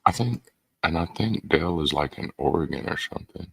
I think, and I think Dell is like in Oregon or something.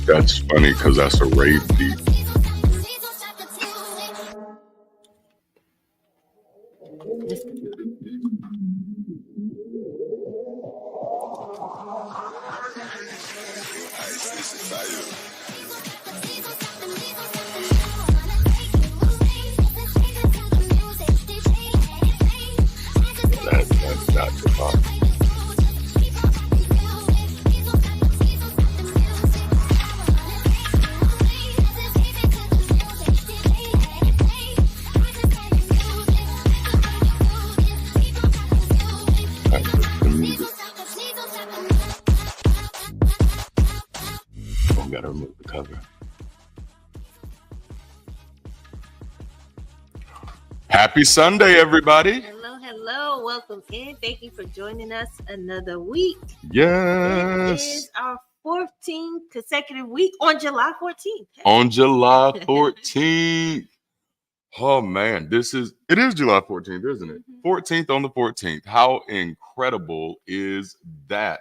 That's funny because that's a rave beat. That's not the vibe. Gotta remove the cover. Happy Sunday, everybody. Hello. Welcome in. Thank you for joining us another week. Yes. It is our 14th consecutive week on July 14th. On July 14th. Oh man, it is July 14th, isn't it? 14th on the 14th. How incredible is that?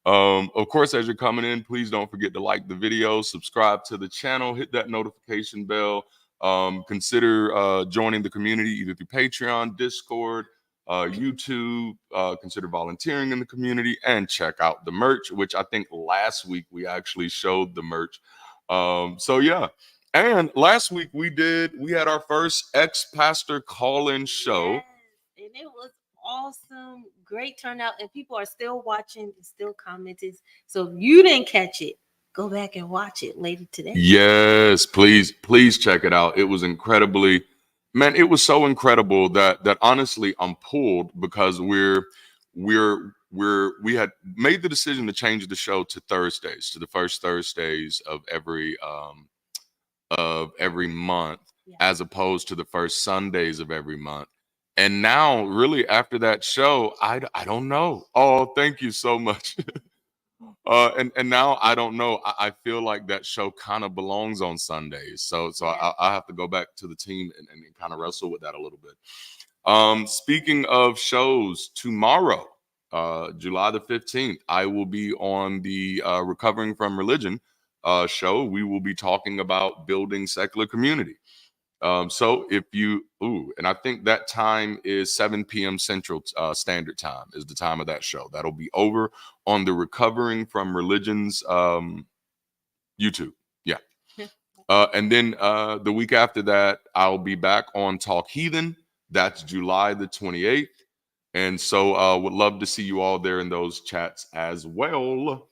Of course, as you're coming in, please don't forget to like the video, subscribe to the channel, hit that notification bell. Consider joining the community either through Patreon, Discord, YouTube. Consider volunteering in the community and check out the merch, which I think last week we actually showed the merch. So yeah. And last week we had our first ex-pastor call-in show. Yes, and it was awesome. Great turnout, and people are still watching and still commenting. So if you didn't catch it, go back and watch it later today. Yes, please check it out. It was incredibly, man, it was so incredible that honestly I'm pulled because we had made the decision to change the show to Thursdays, to the first Thursdays of every month, as opposed to the first Sundays of every month. And now, really, after that show, I don't know. Oh, thank you so much. And now I don't know. I feel like that show kind of belongs on Sundays. So I have to go back to the team and kind of wrestle with that a little bit. Speaking of shows, tomorrow, July the 15th, I will be on the Recovering from Religion show. We will be talking about building secular community. So if you, and I think that time is 7 p.m. Central Standard Time is the time of that show. That'll be over on the Recovering from Religion's YouTube. Yeah. And then the week after that, I'll be back on Talk Heathen. That's July the 28th. And so would love to see you all there in those chats as well.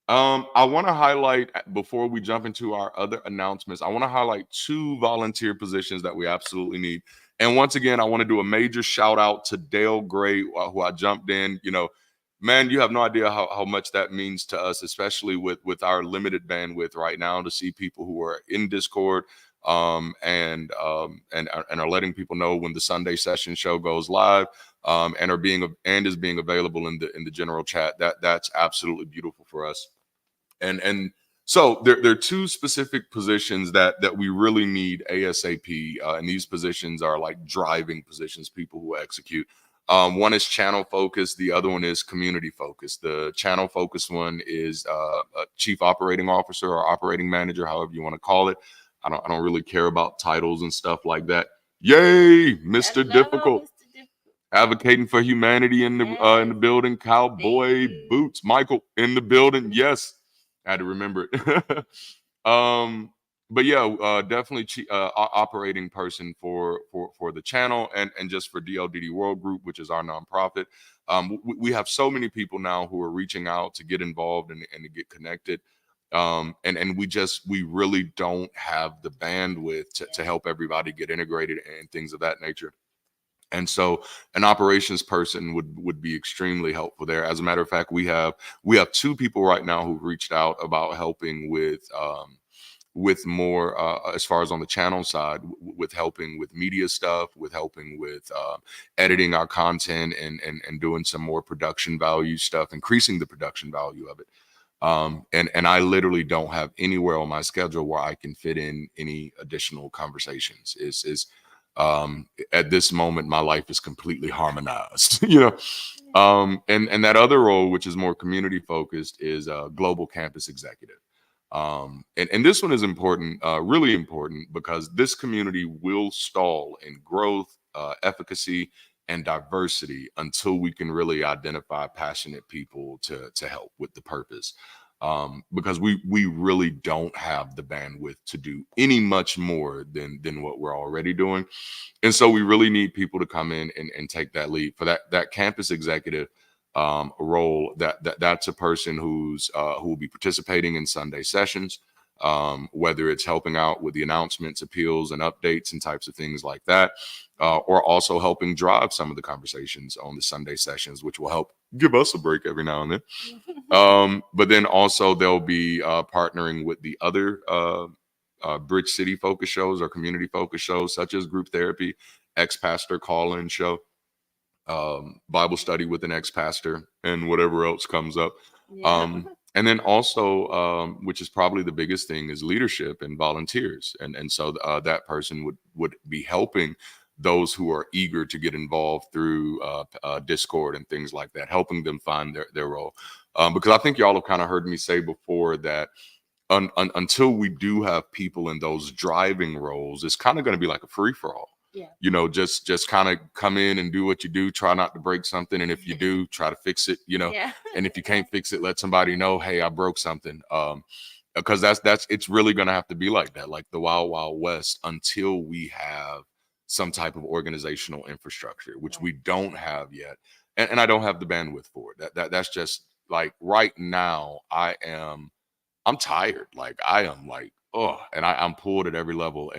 I want to highlight before we jump into our other announcements, I want to highlight 2 volunteer positions that we absolutely need. And once again, I want to do a major shout out to Dale Gray, who I jumped in. You know, man, you have no idea how much that means to us, especially with our limited bandwidth right now, to see people who are in Discord and are letting people know when the Sunday session show goes live, and is being available in the general chat. That's absolutely beautiful for us. And so there are 2 specific positions that we really need ASAP, and these positions are like driving positions, people who execute. One is channel focused, the other one is community focused. The channel focused one is a chief operating officer or operating manager, however you want to call it. I don't really care about titles and stuff like that. Yay, Mr. Difficult. Mr. Difficult. Advocating for humanity in the building. Cowboy Boots, Michael in the building. Yes, I had to remember it. But yeah, definitely operating person for the channel and just for DLDD World Group, which is our nonprofit. We have so many people now who are reaching out to get involved and to get connected. And we really don't have the bandwidth to help everybody get integrated and things of that nature. And so an operations person would be extremely helpful there. As a matter of fact, we have 2 people right now who've reached out about helping with more as far as on the channel side, with helping with media stuff, with helping with editing our content and doing some more production value stuff, increasing the production value of it. And I literally don't have anywhere on my schedule where I can fit in any additional conversations. At this moment, my life is completely harmonized, you know. And that other role, which is more community focused, is a global campus executive. And this one is important, really important, because this community will stall in growth, efficacy, and diversity until we can really identify passionate people to help with the purpose. Because we really don't have the bandwidth to do any much more than what we're already doing. And so we really need people to come in and take that lead for that campus executive role. That's a person who will be participating in Sunday sessions, whether it's helping out with the announcements, appeals, and updates and types of things like that, or also helping drive some of the conversations on the Sunday sessions, which will help give us a break every now and then. But then also they'll be partnering with the other Bridge City focus shows or community focus shows, such as group therapy, ex-pastor call-in show, Bible study with an ex-pastor, and whatever else comes up. And then also, which is probably the biggest thing, is leadership and volunteers. And so that person would be helping those who are eager to get involved through Discord and things like that, helping them find their role. Because I think y'all have kind of heard me say before that until we do have people in those driving roles, it's kind of going to be like a free-for-all. Yeah. You know, just kind of come in and do what you do, try not to break something. And if you do, try to fix it, you know. Yeah. And if you can't fix it, let somebody know, hey, I broke something. Because it's really going to have to be like that, like the Wild Wild West, until we have some type of organizational infrastructure, which we don't have yet. And I don't have the bandwidth for it. That's just like right now, I'm tired. Like I am like, oh, and I'm pulled at every level.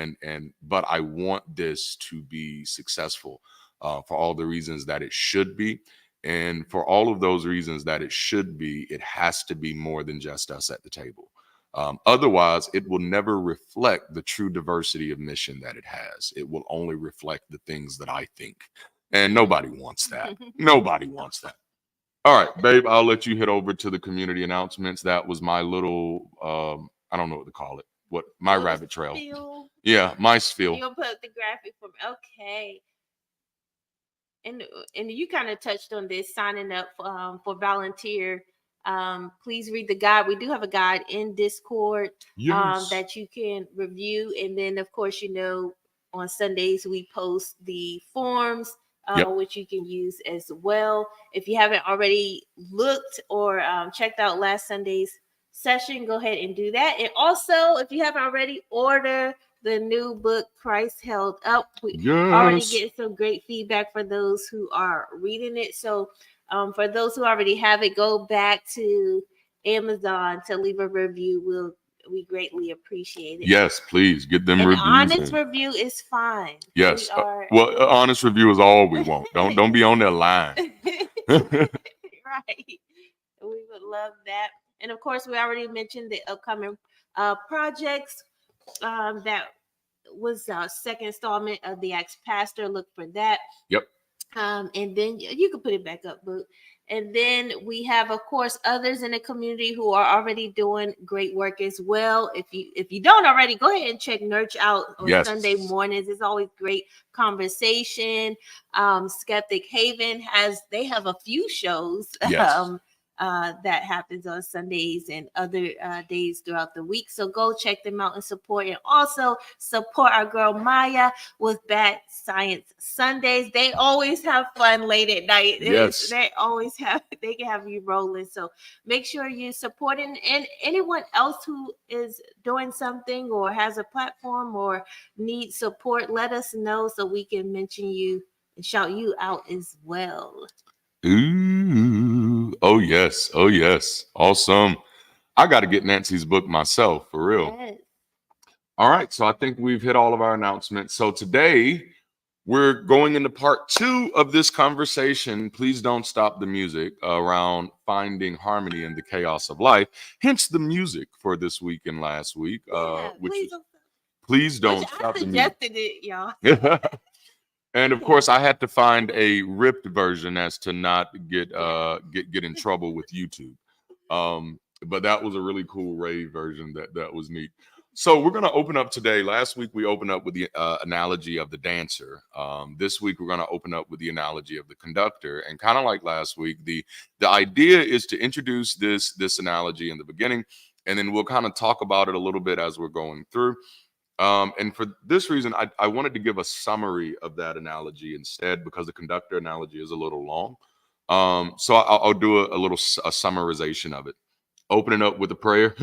But I want this to be successful for all the reasons that it should be. And for all of those reasons that it should be, it has to be more than just us at the table. Otherwise, it will never reflect the true diversity of mission that it has. It will only reflect the things that I think. And nobody wants that. Nobody wants that. All right, babe, I'll let you hit over to the community announcements. That was my little, I don't know what to call it. My rabbit trail. Spiel. Yeah, my spiel. You'll put the graphic from, okay. And you kind of touched on this, signing up for volunteer. Please read the guide. We do have a guide in Discord that you can review. And then, of course, on Sundays, we post the forms, which you can use as well. If you haven't already looked or checked out last Sunday's session, go ahead and do that. And also, if you haven't already, order the new book, Christ Held Up. We already Yes. getting some great feedback for those who are reading it. So for those who already have it, go back to Amazon to leave a review. We greatly appreciate it. Yes, please get them An reviews honest in. review is fine. Yes. We are Well, honest review is all we want. Don't be on there lying. right. We would love that. And of course, we already mentioned the upcoming projects. That was our second installment of the Ask Pastor. Look for that. Yep. And then you can put it back up, Boot. And then we have, of course, others in the community who are already doing great work as well. If you don't already, go ahead and check Nurture out on Sunday mornings. It's always great conversation. Skeptic Haven they have a few shows. Yes. That happens on Sundays and other days throughout the week. So go check them out and support. And also support our girl Maya with Bad Science Sundays. They always have fun late at night. Yes. They can have you rolling. So make sure you're supporting, and anyone else who is doing something or has a platform or needs support, let us know so we can mention you and shout you out as well. Ooh. Oh yes. Oh yes. Awesome. I got to get Nancy's book myself, for real. Yes. All right. So I think we've hit all of our announcements. So today we're going into part 2 of this conversation. Please don't stop the music around finding harmony in the chaos of life. Hence the music for this week and last week, which is Please Don't Stop the Music. I suggested it, y'all. And of course, I had to find a ripped version as to not get in trouble with YouTube. But that was a really cool rave version that was neat. So we're going to open up today. Last week we opened up with the analogy of the dancer. This week we're going to open up with the analogy of the conductor. And kind of like last week, the idea is to introduce this analogy in the beginning, and then we'll kind of talk about it a little bit as we're going through. And for this reason, I wanted to give a summary of that analogy instead, because the conductor analogy is a little long. So I'll do a little summarization of it. Opening up with a prayer.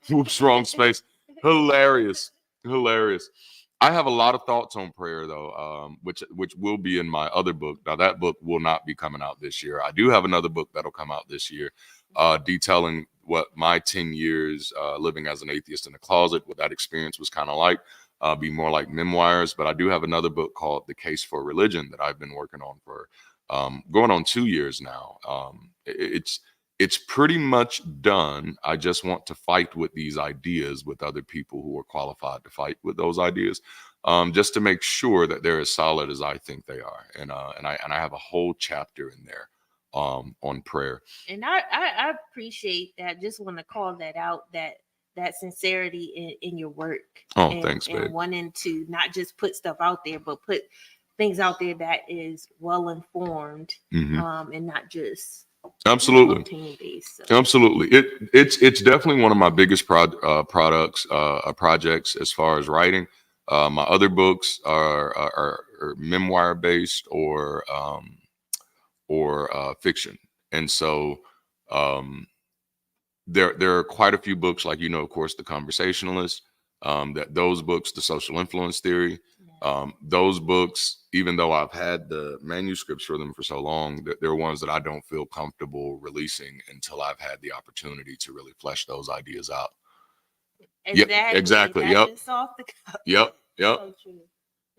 Whoops, wrong space. Hilarious. I have a lot of thoughts on prayer, though, which will be in my other book. Now, that book will not be coming out this year. I do have another book that'll come out this year, detailing what my 10 years living as an atheist in the closet, what that experience was kind of like, be more like memoirs. But I do have another book called The Case for Religion that I've been working on for going on 2 years now. It's pretty much done. I just want to fight with these ideas with other people who are qualified to fight with those ideas, just to make sure that they're as solid as I think they are. And I have a whole chapter in there on prayer. And I appreciate that. Just want to call that out, that sincerity in your work. Oh, thanks, babe. And wanting to not just put stuff out there, but put things out there that is well informed, and not just absolutely so. Absolutely. It's definitely one of my biggest projects as far as writing. My other books are memoir based or fiction, and so there are quite a few books, like, of course, The Conversationalist, those books, The Social Influence Theory. Those books, even though I've had the manuscripts for them for so long, they're ones that I don't feel comfortable releasing until I've had the opportunity to really flesh those ideas out. Exactly. Yep. So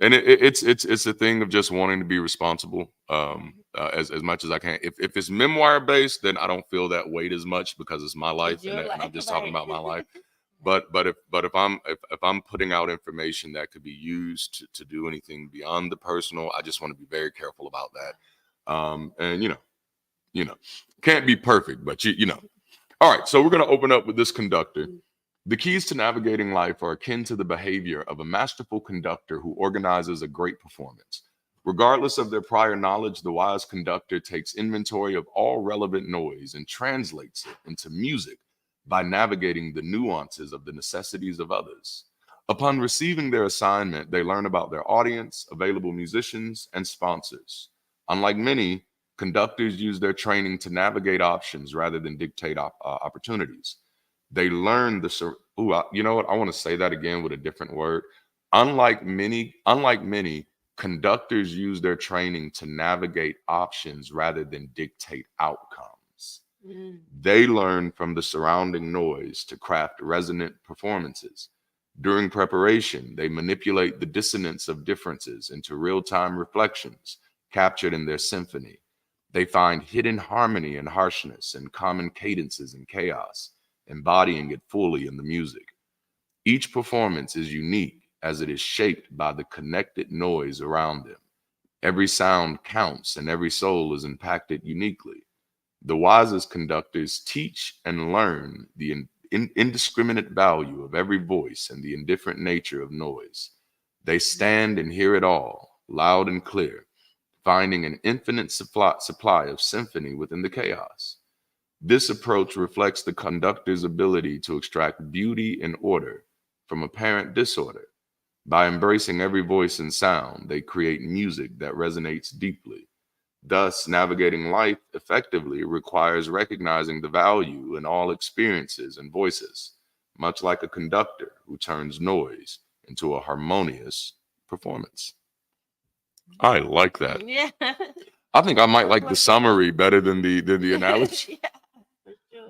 and it's a thing of just wanting to be responsible as much as I can. If it's memoir based, then I don't feel that weight as much because it's my life, and I'm just talking about my life. But if I'm putting out information that could be used to do anything beyond the personal, I just want to be very careful about that. And can't be perfect, but you know. All right, so we're going to open up with this conductor. The keys to navigating life are akin to the behavior of a masterful conductor who organizes a great performance. Regardless of their prior knowledge, the wise conductor takes inventory of all relevant noise and translates it into music by navigating the nuances of the necessities of others. Upon receiving their assignment, they learn about their audience, available musicians, and sponsors. Unlike many, conductors use their training to navigate options rather than dictate opportunities. They learn you know what? I want to say that again with a different word. Unlike many, conductors use their training to navigate options rather than dictate outcomes. Mm. They learn from the surrounding noise to craft resonant performances. During preparation, they manipulate the dissonance of differences into real time reflections captured in their symphony. They find hidden harmony and harshness and common cadences and chaos, embodying it fully in the music. Each performance is unique as it is shaped by the connected noise around them. Every sound counts and every soul is impacted uniquely. The wisest conductors teach and learn the indiscriminate value of every voice and the indifferent nature of noise. They stand and hear it all, loud and clear, finding an infinite supply of symphony within the chaos. This approach reflects the conductor's ability to extract beauty and order from apparent disorder. By embracing every voice and sound, they create music that resonates deeply. Thus, navigating life effectively requires recognizing the value in all experiences and voices, much like a conductor who turns noise into a harmonious performance. I like that. Yeah. I think I might like the summary better than the analogy. Yeah, for sure.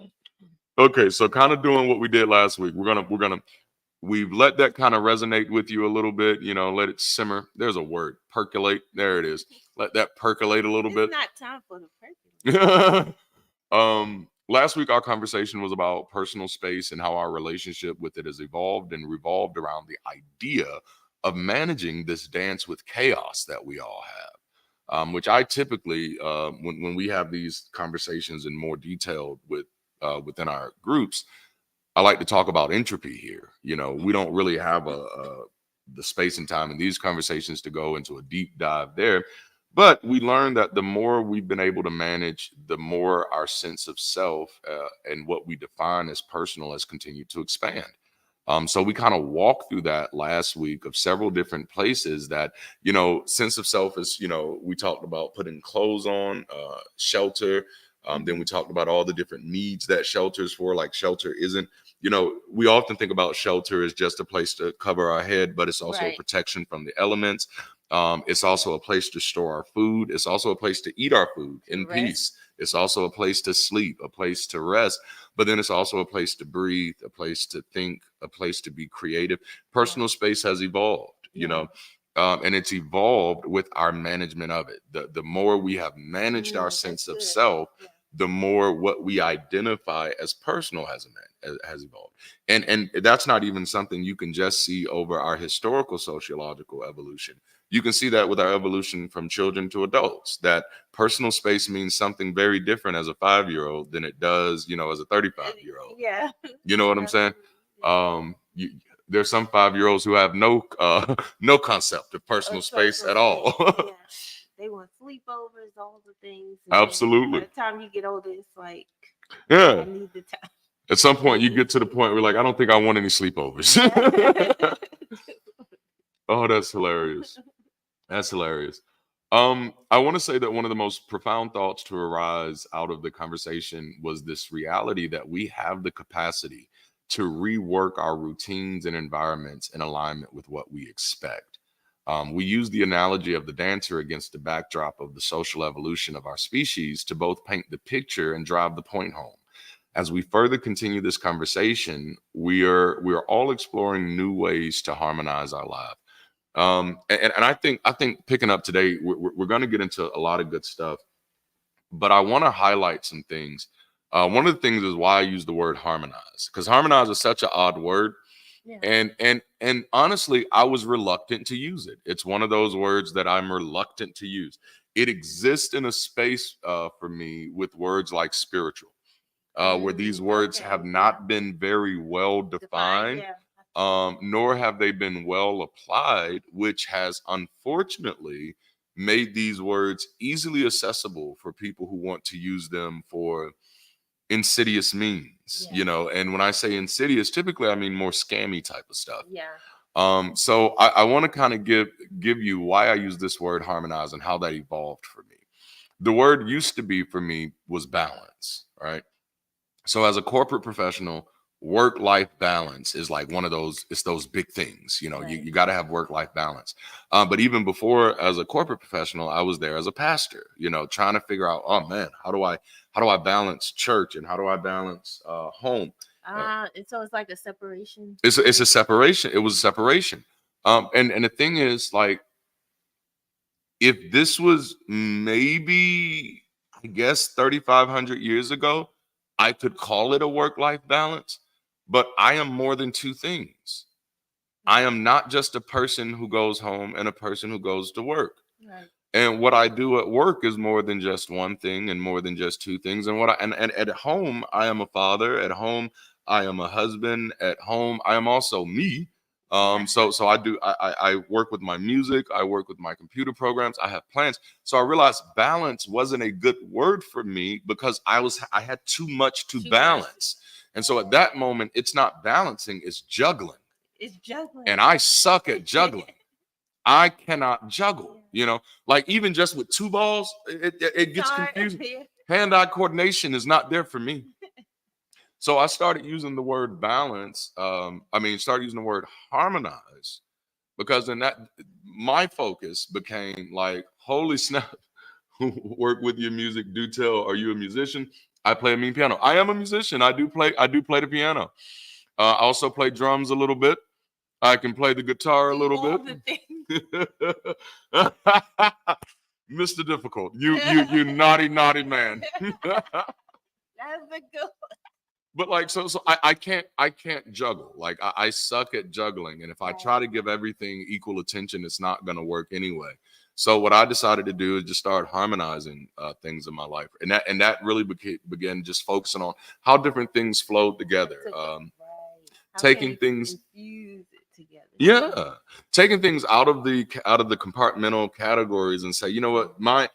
Okay, so kind of doing what we did last week. We've let that kind of resonate with you a little bit, let it simmer. There's a word, percolate. There it is. Let that percolate a little It's bit. not time for the percolate. Last week our conversation was about personal space and how our relationship with it has evolved and revolved around the idea of managing this dance with chaos that we all have. Which I typically, when we have these conversations in more detail within our groups, I like to talk about entropy here. We don't really have the space and time in these conversations to go into a deep dive there. But we learned that the more we've been able to manage, the more our sense of self and what we define as personal has continued to expand. So we kind of walked through that last week of several different places that, sense of self is, we talked about putting clothes on, shelter. Then we talked about all the different needs that shelter's for, like shelter isn't, we often think about shelter as just a place to cover our head, but it's also a Right. protection from the elements. It's also a place to store our food. It's also a place to eat our food in Rest. peace. It's also a place to sleep, a place to rest. But then it's also a place to breathe, a place to think, a place to be creative. Personal space has evolved, and it's evolved with our management of it. The more we have managed our sense of self, the more what we identify as personal has evolved. And that's not even something you can just see over our historical sociological evolution. You can see that with our evolution from children to adults, that personal space means something very different as a 5-year-old than it does, as a 35-year-old. Yeah. You know what I'm saying? There's some 5-year-olds who have no concept of personal space at all. Yeah. They want sleepovers, all the things. Absolutely. By the time you get older, it's like, Yeah. I need the time. At some point, you get to the point where like, I don't think I want any sleepovers. Oh, that's hilarious. That's hilarious. I want to say that one of the most profound thoughts to arise out of the conversation was this reality that we have the capacity to rework our routines and environments in alignment with what we expect. We use the analogy of the dancer against the backdrop of the social evolution of our species to both paint the picture and drive the point home. As we further continue this conversation, we are all exploring new ways to harmonize our lives. And I think picking up today, we're going to get into a lot of good stuff, but I want to highlight some things. One of the things is why I use the word harmonize, because harmonize is such an odd word. Yeah. And honestly, I was reluctant to use it. It's one of those words that I'm reluctant to use. It exists in a space for me with words like spiritual, where these words have not been very well defined. Nor have they been well applied, which has unfortunately made these words easily accessible for people who want to use them for insidious means, and when I say insidious, typically I mean more scammy type of stuff. So I want to kind of give you why I use this word harmonize and how that evolved for me. The word used to be for me was balance, right? So as a corporate professional work-life balance is like one of those, it's those big things, you Right. got to have work-life balance. But even before, as a corporate professional, I was there as a pastor, trying to figure out, oh man, how do I balance church and how do I balance home? And so it's like a separation. It's a separation. It was a separation. And the thing is, like, if this was maybe, I guess, 3,500 years ago, I could call it a work-life balance, but I am more than two things. I am not just a person who goes home and a person who goes to work. Right. And what I do at work is more than just one thing and more than just two things. And and at home, I am a father. At home, I am a husband. At home, I am also me. So I work with my music, I work with my computer programs, I have plans. So I realized balance wasn't a good word for me because I had too much to balance. And so at that moment, it's not balancing, it's juggling. It's juggling. And I suck at juggling. I cannot juggle, like even just with two balls, it gets confusing. Hand-eye coordination is not there for me. So I started using the word balance. Started using the word harmonize, because in that, my focus became like, holy snap, work with your music. Do tell, are you a musician? I play a mean piano. I am a musician. I do play the piano. I also play drums a little bit. I can play the guitar a little bit. Mr. Difficult, you naughty man. That's a good one. But like, so I can't juggle. Like I suck at juggling, and if I try to give everything equal attention, it's not gonna work anyway. So what I decided to do is just start harmonizing things in my life, and that really began just focusing on how different things flowed together. Taking things, infuse it together. yeah, taking things out of the compartmental categories and say, you know what, my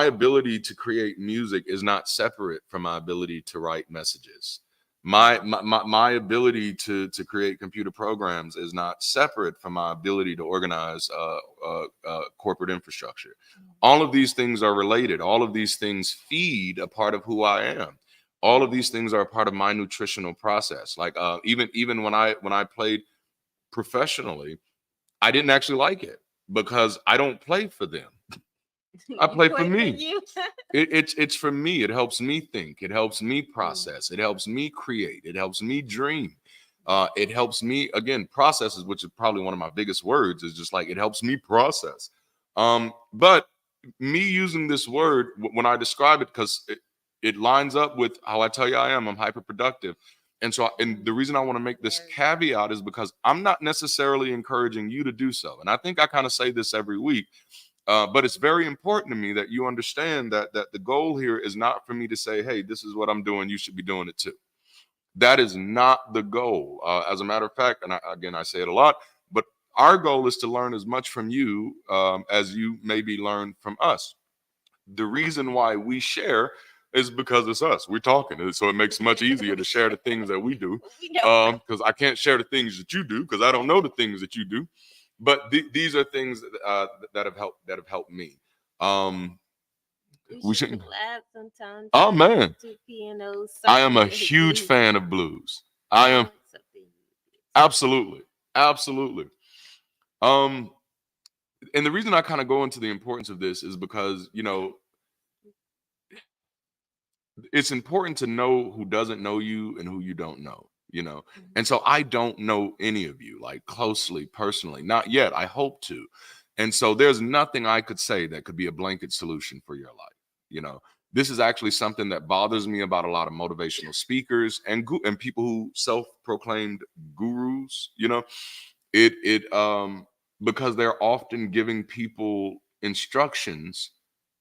ability to create music is not separate from my ability to write messages. My ability to create computer programs is not separate from my ability to organize corporate infrastructure. All of these things are related. All of these things feed a part of who I am. All of these things are a part of my nutritional process. Like even when I played professionally, I didn't actually like it because I don't play for them. I play for me. It's for me. It helps me think. It helps me process. It helps me create. It helps me dream. It helps me, again, processes, which is probably one of my biggest words, is just like, it helps me process. But me using this word when I describe it, because it lines up with how I tell you I am. I'm hyper productive. And so, and the reason I want to make this caveat is because I'm not necessarily encouraging you to do so. And I think I kind of say this every week. But it's very important to me that you understand that the goal here is not for me to say, hey, this is what I'm doing, you should be doing it too. That is not the goal. As a matter of fact, and I say it a lot, but our goal is to learn as much from you as you maybe learn from us. The reason why we share is because it's us. We're talking, so it makes it much easier to share the things that we do. Because I can't share the things that you do because I don't know the things that you do. But these are things that have helped me. We should collab sometime. Oh man, piano, I am a huge fan of blues. I am absolutely. And the reason I kind of go into the importance of this is because it's important to know who doesn't know you and who you don't know. And so I don't know any of you like closely, personally, not yet. I hope to. And so there's nothing I could say that could be a blanket solution for your life. This is actually something that bothers me about a lot of motivational speakers and people who self-proclaimed gurus. Because they're often giving people instructions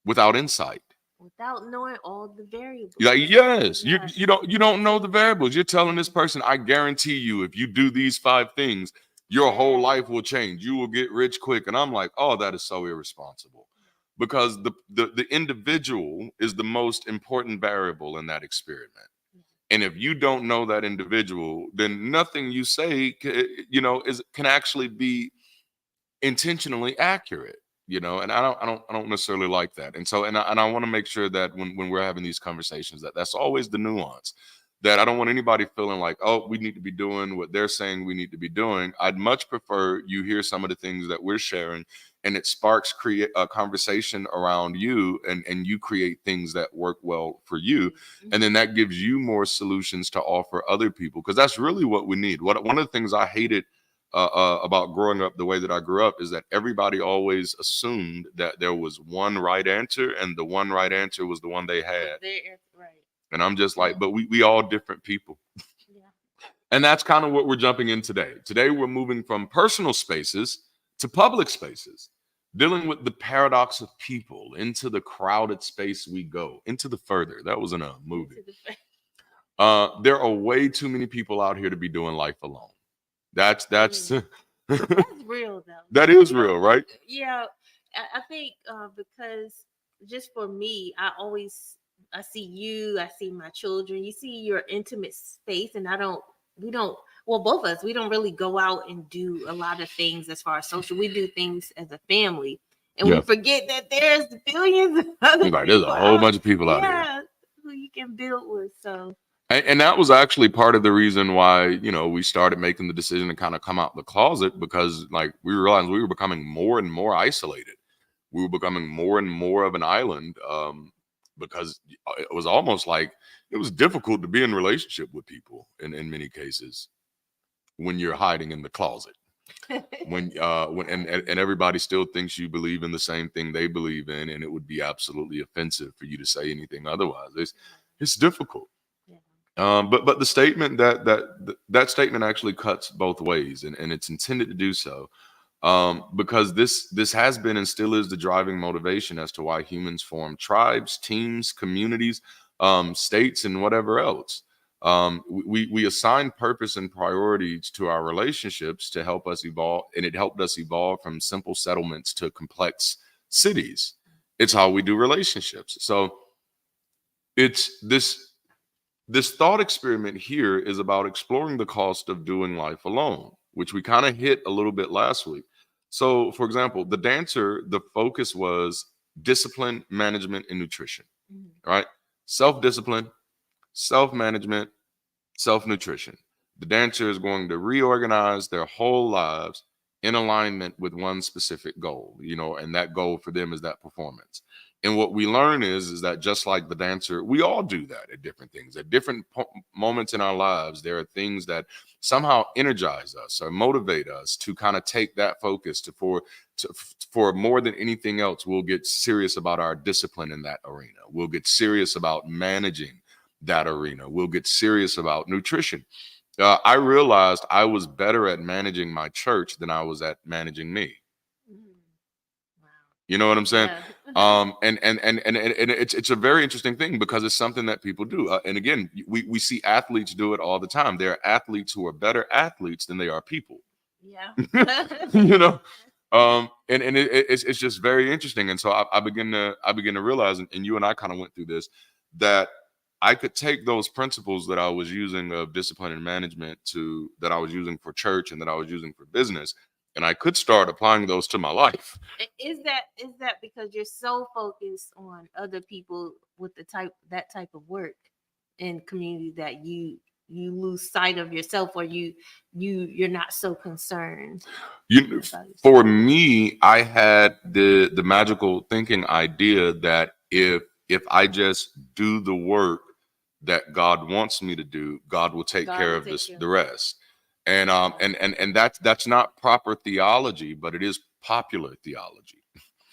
without insight. Without knowing all the variables. Like, yes, you don't know the variables. You're telling this person, I guarantee you, if you do these 5 things, your whole life will change. You will get rich quick. And I'm like, oh, that is so irresponsible. Because the individual is the most important variable in that experiment. And if you don't know that individual, then nothing you say, can actually be intentionally accurate. And I don't necessarily like that. And so, and I want to make sure that when we're having these conversations, that's always the nuance. that I don't want anybody feeling like, oh, we need to be doing what they're saying we need to be doing. I'd much prefer you hear some of the things that we're sharing, and it sparks create a conversation around you, and you create things that work well for you. And then that gives you more solutions to offer other people, because that's really what we need. One of the things I hated about growing up the way that I grew up is that everybody always assumed that there was one right answer, and the one right answer was the one they had. Right. And I'm just like, but we all different people. Yeah. And that's kind of what we're jumping in today. Today, we're moving from personal spaces to public spaces, dealing with the paradox of people. Into the crowded space we go, into the further. That was in a movie. There are way too many people out here to be doing life alone. That's That's real though. That is real, right? Yeah, I think because just for me, I see you, I see my children, you see your intimate space, and well, both of us, we don't really go out and do a lot of things as far as social. We do things as a family, and we forget that there's billions of other people. There's a whole bunch of people out here who you can build with. So. And that was actually part of the reason why, we started making the decision to kind of come out the closet, because like we realized we were becoming more and more isolated. We were becoming more and more of an island, because it was almost like it was difficult to be in relationship with people in many cases when you're hiding in the closet. when everybody still thinks you believe in the same thing they believe in, and it would be absolutely offensive for you to say anything otherwise. It's difficult. But the statement that statement actually cuts both ways, and it's intended to do so, because this has been and still is the driving motivation as to why humans form tribes, teams, communities, states, and whatever else. We assign purpose and priorities to our relationships to help us evolve, and it helped us evolve from simple settlements to complex cities. It's how we do relationships. So it's this thought experiment here is about exploring the cost of doing life alone, which we kind of hit a little bit last week. So, for example, the dancer, the focus was discipline, management, and nutrition, right? Self-discipline, self-management, self-nutrition. The dancer is going to reorganize their whole lives in alignment with one specific goal, and that goal for them is that performance. And what we learn is that just like the dancer, we all do that at different things. At different moments in our lives, there are things that somehow energize us or motivate us to kind of take that focus for more than anything else. We'll get serious about our discipline in that arena. We'll get serious about managing that arena. We'll get serious about nutrition. I realized I was better at managing my church than I was at managing me. You know what I'm saying? Yeah. And it's a very interesting thing, because it's something that people do. And again, we see athletes do it all the time. There are athletes who are better athletes than they are people. Yeah. It's just very interesting. And so I begin to realize, and you and I kind of went through this, that I could take those principles that I was using of discipline and management that I was using for church and that I was using for business, and I could start applying those to my life. Is that because you're so focused on other people with that type of work in community that you lose sight of yourself, or you're not so concerned? For me, I had the magical thinking idea that if I just do the work that God wants me to do, God will take care of the rest. And that's not proper theology, but it is popular theology.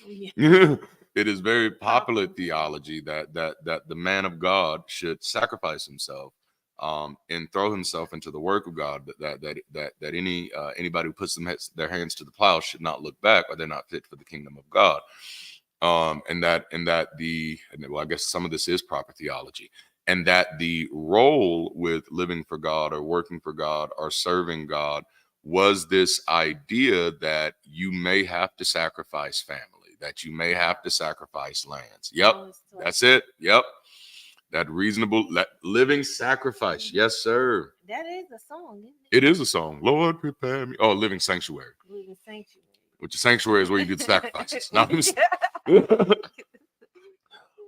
Yeah. It is very popular theology that the man of God should sacrifice himself and throw himself into the work of God. That anybody who puts their hands to the plow should not look back, or they're not fit for the kingdom of God. I guess some of this is proper theology. And that the role with living for God or working for God or serving God was this idea that you may have to sacrifice family, that you may have to sacrifice lands. Yep, that's it. Yep, that reasonable living sacrifice. Yes, sir. That is a song, isn't it? It is a song. Lord, prepare me. Oh, living sanctuary. Living sanctuary. Which the sanctuary is where you do the sacrifices.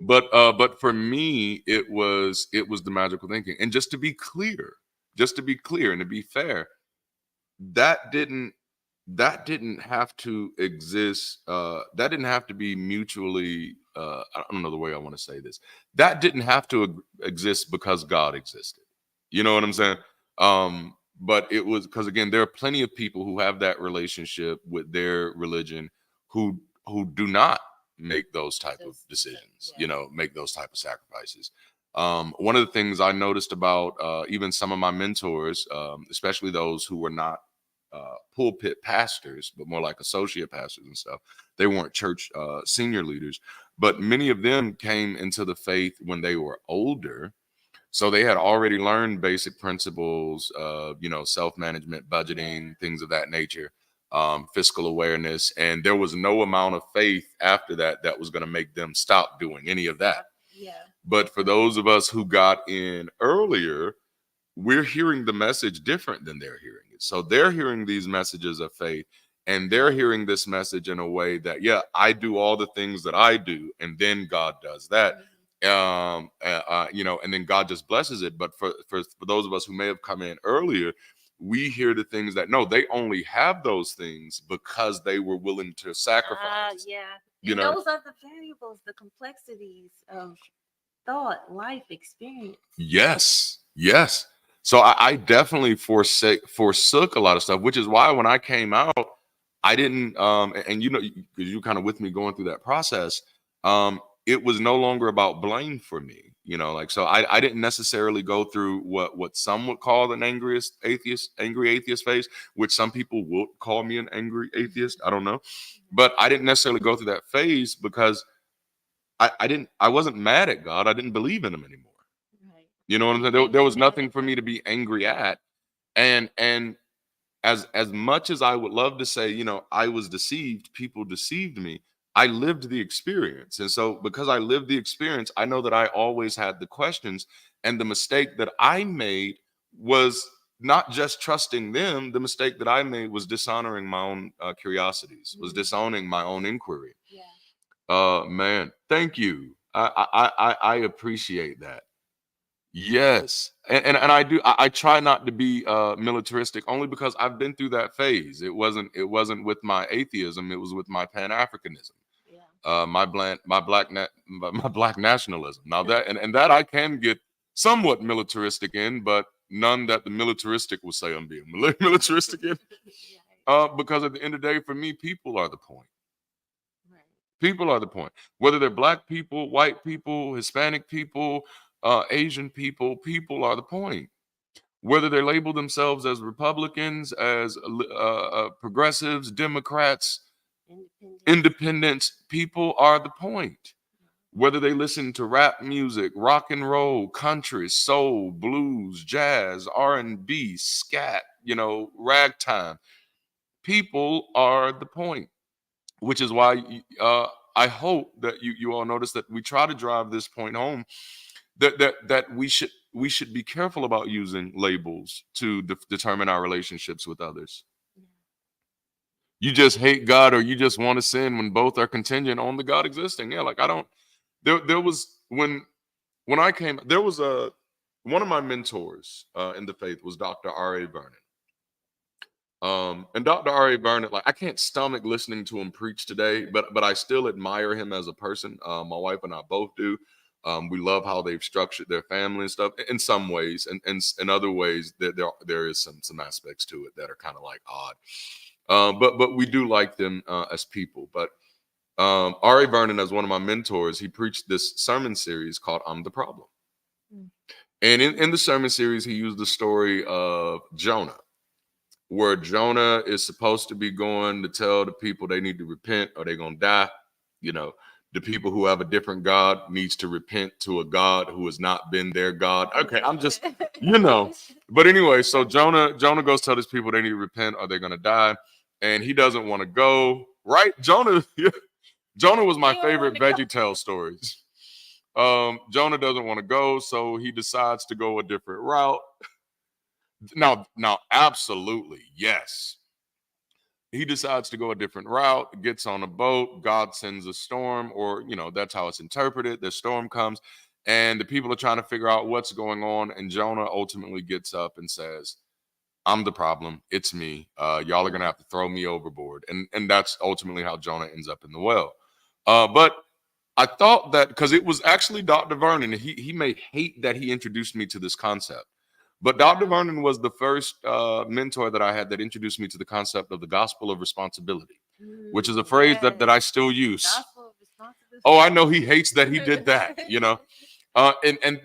but for me, it was the magical thinking. And just to be clear and to be fair, that didn't that didn't have to exist. That didn't have to be mutually. I don't know the way I want to say this. That didn't have to exist because God existed. You know what I'm saying? But it was because, again, there are plenty of people who have that relationship with their religion who do not make those type of decisions. Yeah. Make those type of sacrifices. One of the things I noticed about even some of my mentors, especially those who were not pulpit pastors, but more like associate pastors and stuff. They weren't church senior leaders, but many of them came into the faith when they were older. So they had already learned basic principles of, self-management, budgeting, things of that nature, fiscal awareness. And there was no amount of faith after that was going to make them stop doing any of that. Yeah. But for those of us who got in earlier, we're hearing the message different than they're hearing it. So they're hearing these messages of faith, and they're hearing this message in a way that, yeah, I do all the things that I do, and then God does that. And then God just blesses it. But for those of us who may have come in earlier, we hear the things that, no, they only have those things because they were willing to sacrifice. Yeah. Those are the variables, the complexities of thought, life experience. Yes. So I definitely forsook a lot of stuff, which is why when I came out, I didn't, and because you kind of with me going through that process, it was no longer about blame for me, so I didn't necessarily go through what some would call an angry atheist phase, which some people would call me an angry atheist. I don't know, but I didn't necessarily go through that phase because I wasn't mad at God. I didn't believe in him anymore. You know what I'm saying? There was nothing for me to be angry at. And as much as I would love to say, I was deceived, people deceived me, I lived the experience. And so because I lived the experience, I know that I always had the questions. And the mistake that I made was not just trusting them. The mistake that I made was dishonoring my own curiosities, was disowning my own inquiry. Man, thank you. I appreciate that. Yes. And I try not to be militaristic only because I've been through that phase. It wasn't with my atheism, it was with my Pan-Africanism. My black nationalism. Now and that I can get somewhat militaristic in, but none that the militaristic will say I'm being militaristic in. Because at the end of the day, for me, people are the point. People are the point. Whether they're black people, white people, Hispanic people, Asian people are the point. Whether they label themselves as Republicans, as progressives, Democrats, independents, people are the point. Whether they listen to rap music, rock and roll, country, soul, blues, jazz, R&B, scat, ragtime, people are the point. Which is why I hope that you all notice that we try to drive this point home, that we should be careful about using labels to determine our relationships with others. You just hate God or you just want to sin when both are contingent on the God existing. Yeah, like I don't. There was when I came. There was one of my mentors in the faith was Dr. R.A. Vernon. And Dr. R.A. Vernon, like I can't stomach listening to him preach today, but I still admire him as a person. My wife and I both do. We love how they've structured their family and stuff in some ways, and in other ways there is some aspects to it that are kind of like odd. But we do like them as people. But R.A. Vernon, as one of my mentors, he preached this sermon series called "I'm the Problem," and in the sermon series he used the story of Jonah, where Jonah is supposed to be going to tell the people they need to repent or they're going to die. The people who have a different God needs to repent to a God who has not been their God. Okay, I'm just, But anyway, so Jonah goes tell his people they need to repent or they're going to die. And he doesn't want to go, right? Jonah was my favorite VeggieTale stories. Jonah doesn't want to go, so he decides to go a different route. Now, absolutely, yes. He decides to go a different route, gets on a boat, God sends a storm, or, that's how it's interpreted. The storm comes, and the people are trying to figure out what's going on. And Jonah ultimately gets up and says, I'm the problem. It's me. Y'all are going to have to throw me overboard. And that's ultimately how Jonah ends up in the well. But I thought that because it was actually Dr. Vernon, he may hate that he introduced me to this concept. But Dr. Vernon was the first mentor that I had that introduced me to the concept of the gospel of responsibility, which is a phrase that I still use. Gospel of responsibility. Oh, I know he hates that he did that,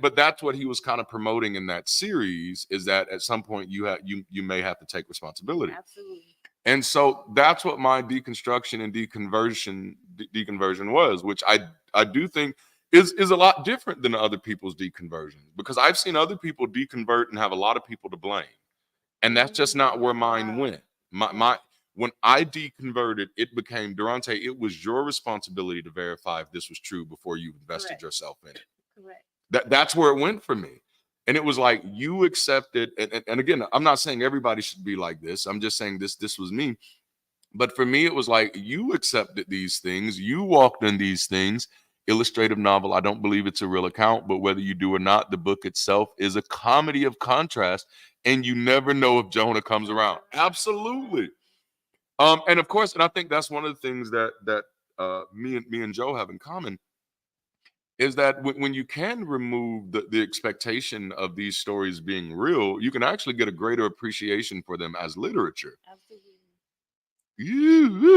but that's what he was kind of promoting in that series, is that at some point you may have to take responsibility. Absolutely. And so that's what my deconstruction and deconversion was, which I do think is a lot different than other people's deconversions, because I've seen other people deconvert and have a lot of people to blame. And that's just not where mine went. When I deconverted, it became, Darante, it was your responsibility to verify if this was true before you invested yourself in it. Correct. That's where it went for me. And it was like you accepted, and again, I'm not saying everybody should be like this. I'm just saying this was me. But for me, it was like you accepted these things, you walked in these things. Illustrative novel, I don't believe it's a real account, but whether you do or not, the book itself is a comedy of contrast, and you never know if Jonah comes around. Absolutely. And of course, and I think that's one of the things that me and Joe have in common, is that when you can remove the expectation of these stories being real, you can actually get a greater appreciation for them as literature. Absolutely.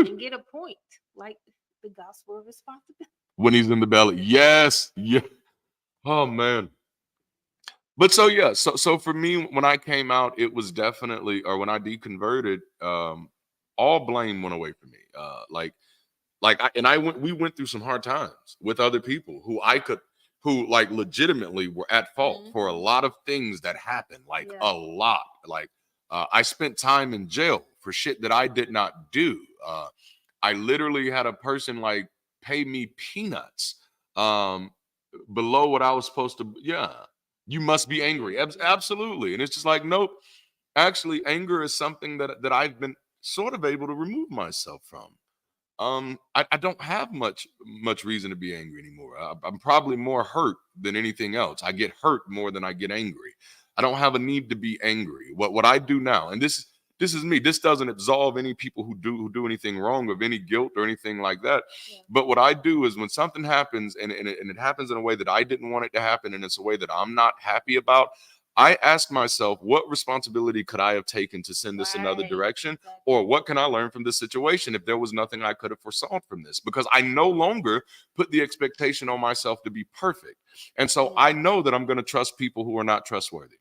And get a point, like the gospel of responsibility. When he's in the belly. Yes. Yeah. Oh, man. But so, yeah. So for me, when I came out, it was definitely, or when I deconverted, all blame went away from me. We went through some hard times with other people who like legitimately were at fault for a lot of things that happened, a lot. I spent time in jail for shit that I did not do. I literally had a person pay me peanuts below what I was supposed to. Yeah, you must be angry. Absolutely. And it's just like, nope. Actually, anger is something that I've been sort of able to remove myself from. I don't have much reason to be angry anymore. I'm probably more hurt than anything else. I get hurt more than I get angry. I don't have a need to be angry. What I do now, and this is me. This doesn't absolve any people who do anything wrong of any guilt or anything like that. Yeah. But what I do is when something happens and it happens in a way that I didn't want it to happen, and it's a way that I'm not happy about, I ask myself, what responsibility could I have taken to send this another direction? Exactly. Or what can I learn from this situation if there was nothing I could have foresaw from this? Because I no longer put the expectation on myself to be perfect. And so I know that I'm going to trust people who are not trustworthy.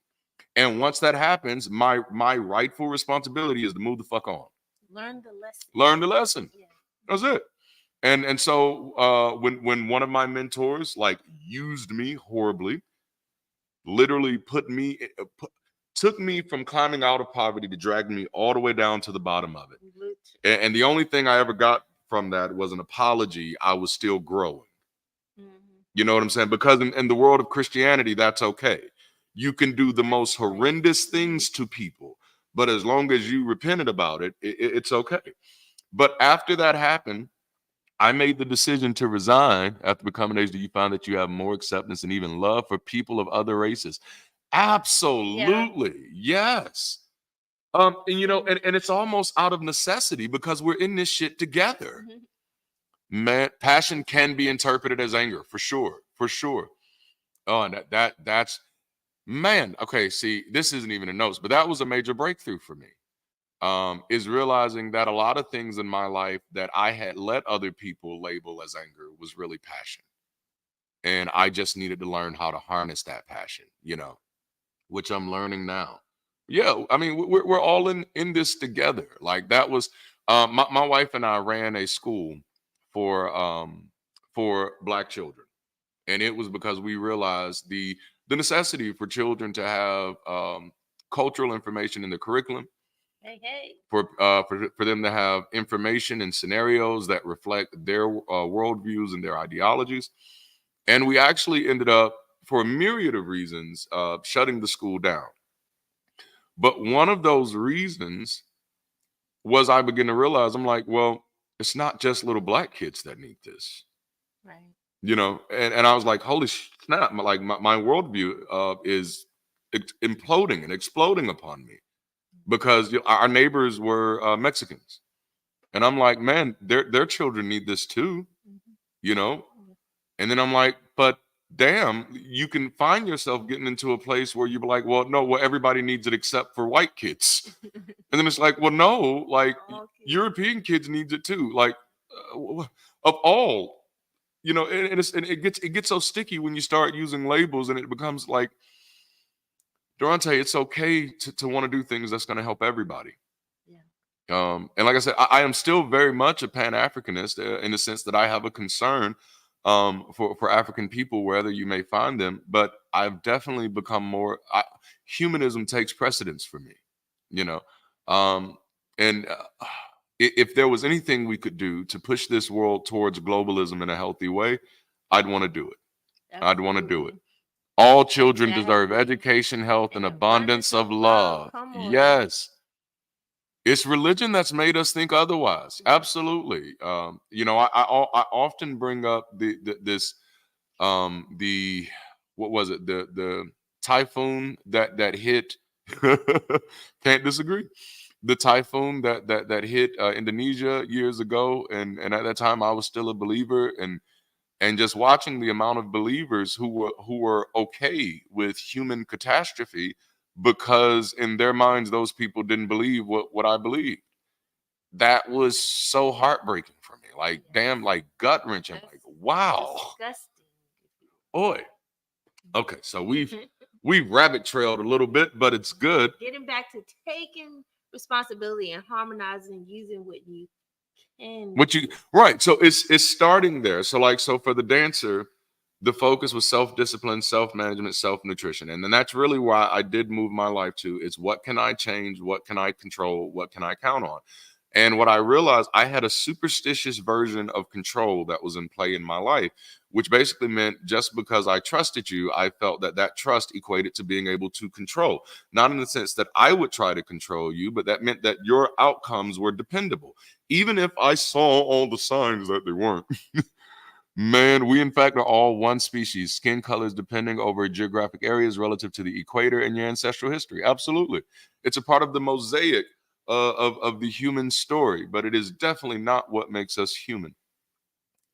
And once that happens, my rightful responsibility is to move the fuck on. Learn the lesson. Learn the lesson. Yeah. That's it. And so when one of my mentors used me horribly, literally took me from climbing out of poverty to dragging me all the way down to the bottom of it. And the only thing I ever got from that was an apology. I was still growing. You know what I'm saying? Because in the world of Christianity, that's okay. You can do the most horrendous things to people, but as long as you repented about it, it's okay. But after that happened, I made the decision to resign after becoming age. Do you find that you have more acceptance and even love for people of other races? Absolutely. Yeah. Yes. And it's almost out of necessity because we're in this shit together. Man, passion can be interpreted as anger, for sure. For sure. Oh, and that's man. Okay, see, this isn't even in notes, but that was a major breakthrough for me. Is realizing that a lot of things in my life that I had let other people label as anger was really passion. And I just needed to learn how to harness that passion, which I'm learning now. Yeah, I mean, we're all in this together. Like that was my wife and I ran a school for Black children. And it was because we realized the necessity for children to have cultural information in the curriculum. Hey. For them to have information and scenarios that reflect their worldviews and their ideologies. And we actually ended up, for a myriad of reasons, shutting the school down. But one of those reasons was I begin to realize, I'm like, well, it's not just little black kids that need this, Right. and I was like, holy snap, my worldview is imploding and exploding upon me because our neighbors were Mexicans, and I'm like, man, their children need this too, Mhm. you know. Yeah. And then I'm like, but damn, you can find yourself getting into a place where you're like, well, no, well, everybody needs it except for white kids. And then it's like, well, no, like All kids. European kids needs it too. Like of all, and it gets so sticky when you start using labels, and it becomes like, Darante, it's okay to want to do things that's going to help everybody. Yeah. And like I said, I am still very much a Pan-Africanist in the sense that I have a concern for African people wherever you may find them. But I've definitely become humanism takes precedence for me, you know. Um, and if there was anything we could do to push this world towards globalism in a healthy way, I'd want to do it. I'd want to do it. Absolutely. All children deserve Exactly. education, health, and An abundance abundance of of love. love. Come on now. Yes. It's religion that's made us think otherwise. Absolutely. I often bring up the what was it, the typhoon that hit. Can't disagree. The typhoon that hit Indonesia years ago, and at that time I was still a believer, and just watching the amount of believers who were okay with human catastrophe because in their minds those people didn't believe what I believe. That was so heartbreaking for me. Like, damn, like gut wrenching. That's Like, wow. disgusting. Oi. Okay, so we've rabbit trailed a little bit, but it's good. Getting back to taking responsibility and harmonizing, using what you can What do. you right. So it's starting there. So for the dancer, the focus was self-discipline, self-management, self-nutrition. And then that's really why I did move my life to is what can I change? What can I control? What can I count on? And what I realized, I had a superstitious version of control that was in play in my life, which basically meant just because I trusted you, I felt that trust equated to being able to control. Not in the sense that I would try to control you, but that meant that your outcomes were dependable. Even if I saw all the signs that they weren't. Man, we in fact are all one species. Skin colors depending over geographic areas relative to the equator and your ancestral history. Absolutely. It's a part of the mosaic of the human story, but it is definitely not what makes us human.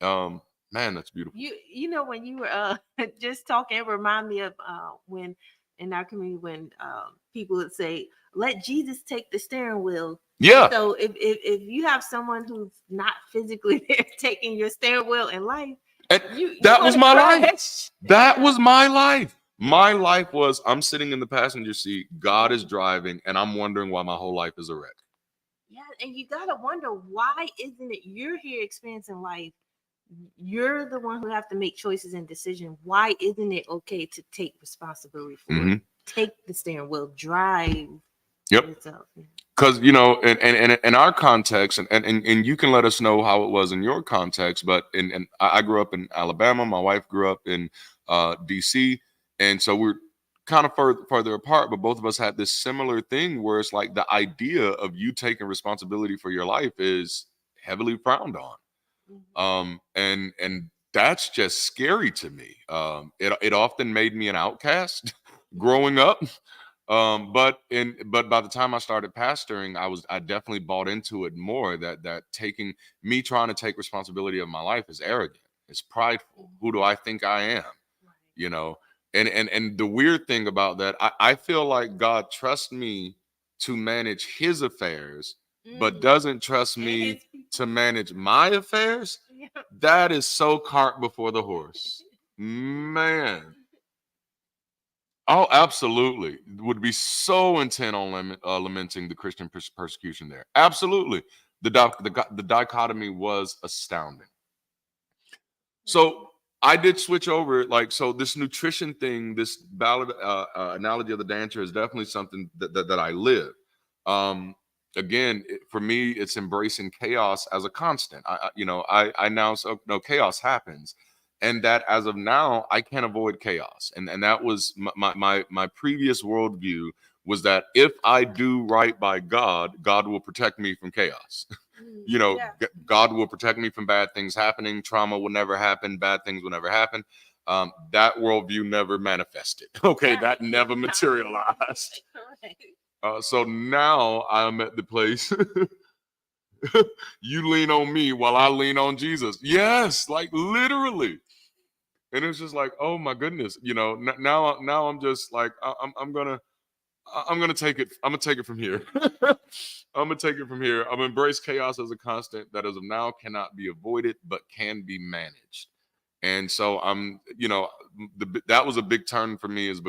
Man, that's beautiful. When you were just talking, it remind me of when in our community when people would say, "Let Jesus take the steering wheel." Yeah. So if you have someone who's not physically there taking your steering wheel in life, And you that was my life. crash. That was my life. My life was I'm sitting in the passenger seat, God is driving, and I'm wondering why my whole life is a wreck. Yeah, and you gotta wonder, why isn't it you're here experiencing life? You're the one who have to make choices and decisions. Why isn't it okay to take responsibility for it? Take the steering wheel, drive Yep. yourself. Because and in our context, and you can let us know how it was in your context, but I grew up in Alabama. My wife grew up in DC, and so we're kind of further apart, but both of us had this similar thing where it's like the idea of you taking responsibility for your life is heavily frowned on. And that's just scary to me. It often made me an outcast growing up. But by the time I started pastoring, I definitely bought into it more, that taking me trying to take responsibility of my life is arrogant. It's prideful. Who do I think I am? You know, and the weird thing about that, I feel like God trusts me to manage his affairs, but doesn't trust me to manage my affairs. That is so cart before the horse. Man. Oh, absolutely. Would be so intent on lamenting the Christian persecution there. Absolutely. The dichotomy was astounding. So I did switch over, so this nutrition thing, this ballad analogy of the dancer is definitely something that I live. Again, for me, it's embracing chaos as a constant. I now so no chaos happens, and that as of now, I can't avoid chaos, and that was my previous worldview was that if I do right by God, God will protect me from chaos. You know, God will protect me from bad things happening. Trauma will never happen. Bad things will never happen. That worldview never manifested. Okay, that never materialized. So now I'm at the place. You lean on me while I lean on Jesus. Yes, like literally. And it's just like, oh my goodness, you know. Now I'm just like, I'm gonna take it. I'm gonna take it from here. I'm gonna take it from here. I'm gonna embrace chaos as a constant that as of now cannot be avoided, but can be managed. And so that was a big turn for me, is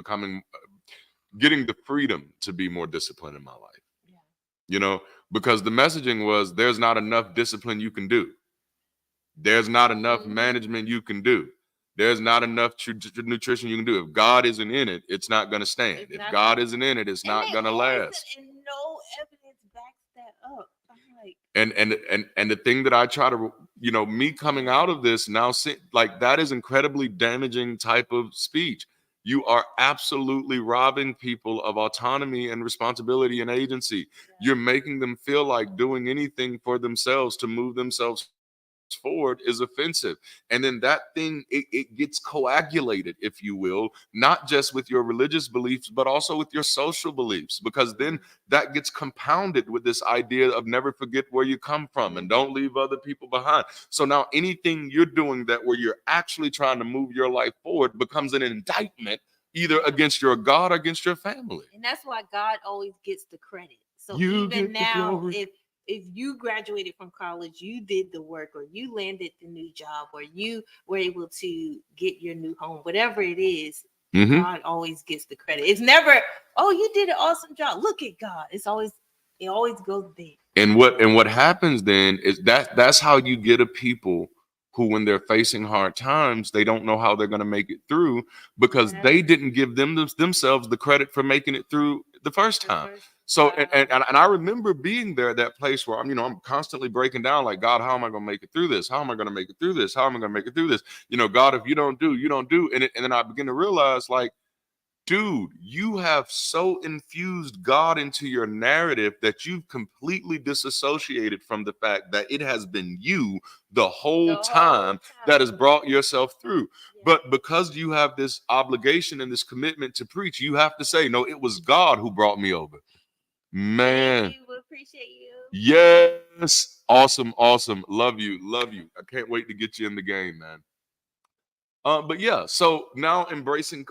getting the freedom to be more disciplined in my life. Yeah. You know, because the messaging was, there's not enough discipline you can do. There's not enough management you can do. There's not enough nutrition you can do. If God isn't in it, it's not going to stand. If God isn't in it, it's not going to last. And no evidence backs that up. And the thing that I try to, me coming out of this now, like, that is incredibly damaging type of speech. You are absolutely robbing people of autonomy and responsibility and agency. Yeah. You're making them feel like doing anything for themselves to move themselves forward is offensive. And then that thing, it gets coagulated, if you will, not just with your religious beliefs, but also with your social beliefs, because then that gets compounded with this idea of never forget where you come from and don't leave other people behind. So now anything you're doing that where you're actually trying to move your life forward becomes an indictment either against your God or against your family. And that's why God always gets the credit. So even now, if you graduated from college, you did the work, or you landed the new job, or you were able to get your new home, whatever it is, God always gets the credit. It's never, oh, you did an awesome job, look at God. It always goes there. And what happens then is that's how you get a people who, when they're facing hard times, they don't know how they're going to make it through, because they didn't give themselves the credit for making it through the first time. So, and I remember being there at that place where I'm constantly breaking down, like, God, how am I going to make it through this? How am I going to make it through this? How am I going to make it through this? God, if you don't do, you don't do. And then I begin to realize, like, dude, you have so infused God into your narrative that you've completely disassociated from the fact that it has been you the whole time that has brought yourself through. Yeah. But because you have this obligation and this commitment to preach, you have to say, no, it was God who brought me over. Man. Thank you. We appreciate you. Yes. Awesome. Love you. I can't wait to get you in the game, man. But yeah, so now embracing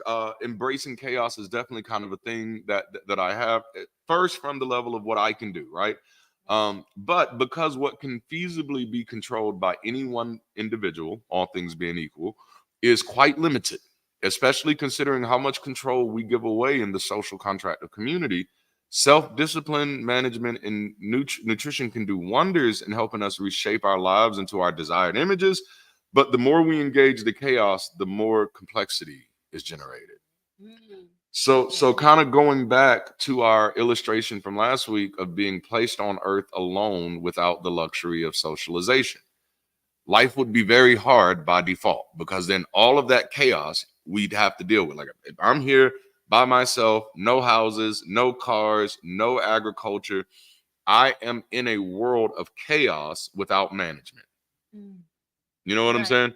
chaos is definitely kind of a thing that I have, first from the level of what I can do, right? But because what can feasibly be controlled by any one individual, all things being equal, is quite limited, especially considering how much control we give away in the social contract of community. Self-discipline, management, and nutrition can do wonders in helping us reshape our lives into our desired images. But the more we engage the chaos, the more complexity is generated. So kind of going back to our illustration from last week of being placed on earth alone without the luxury of socialization. Life would be very hard by default, because then all of that chaos we'd have to deal with. Like, if I'm here by myself, no houses, no cars, no agriculture, I am in a world of chaos without management. You know what I'm saying?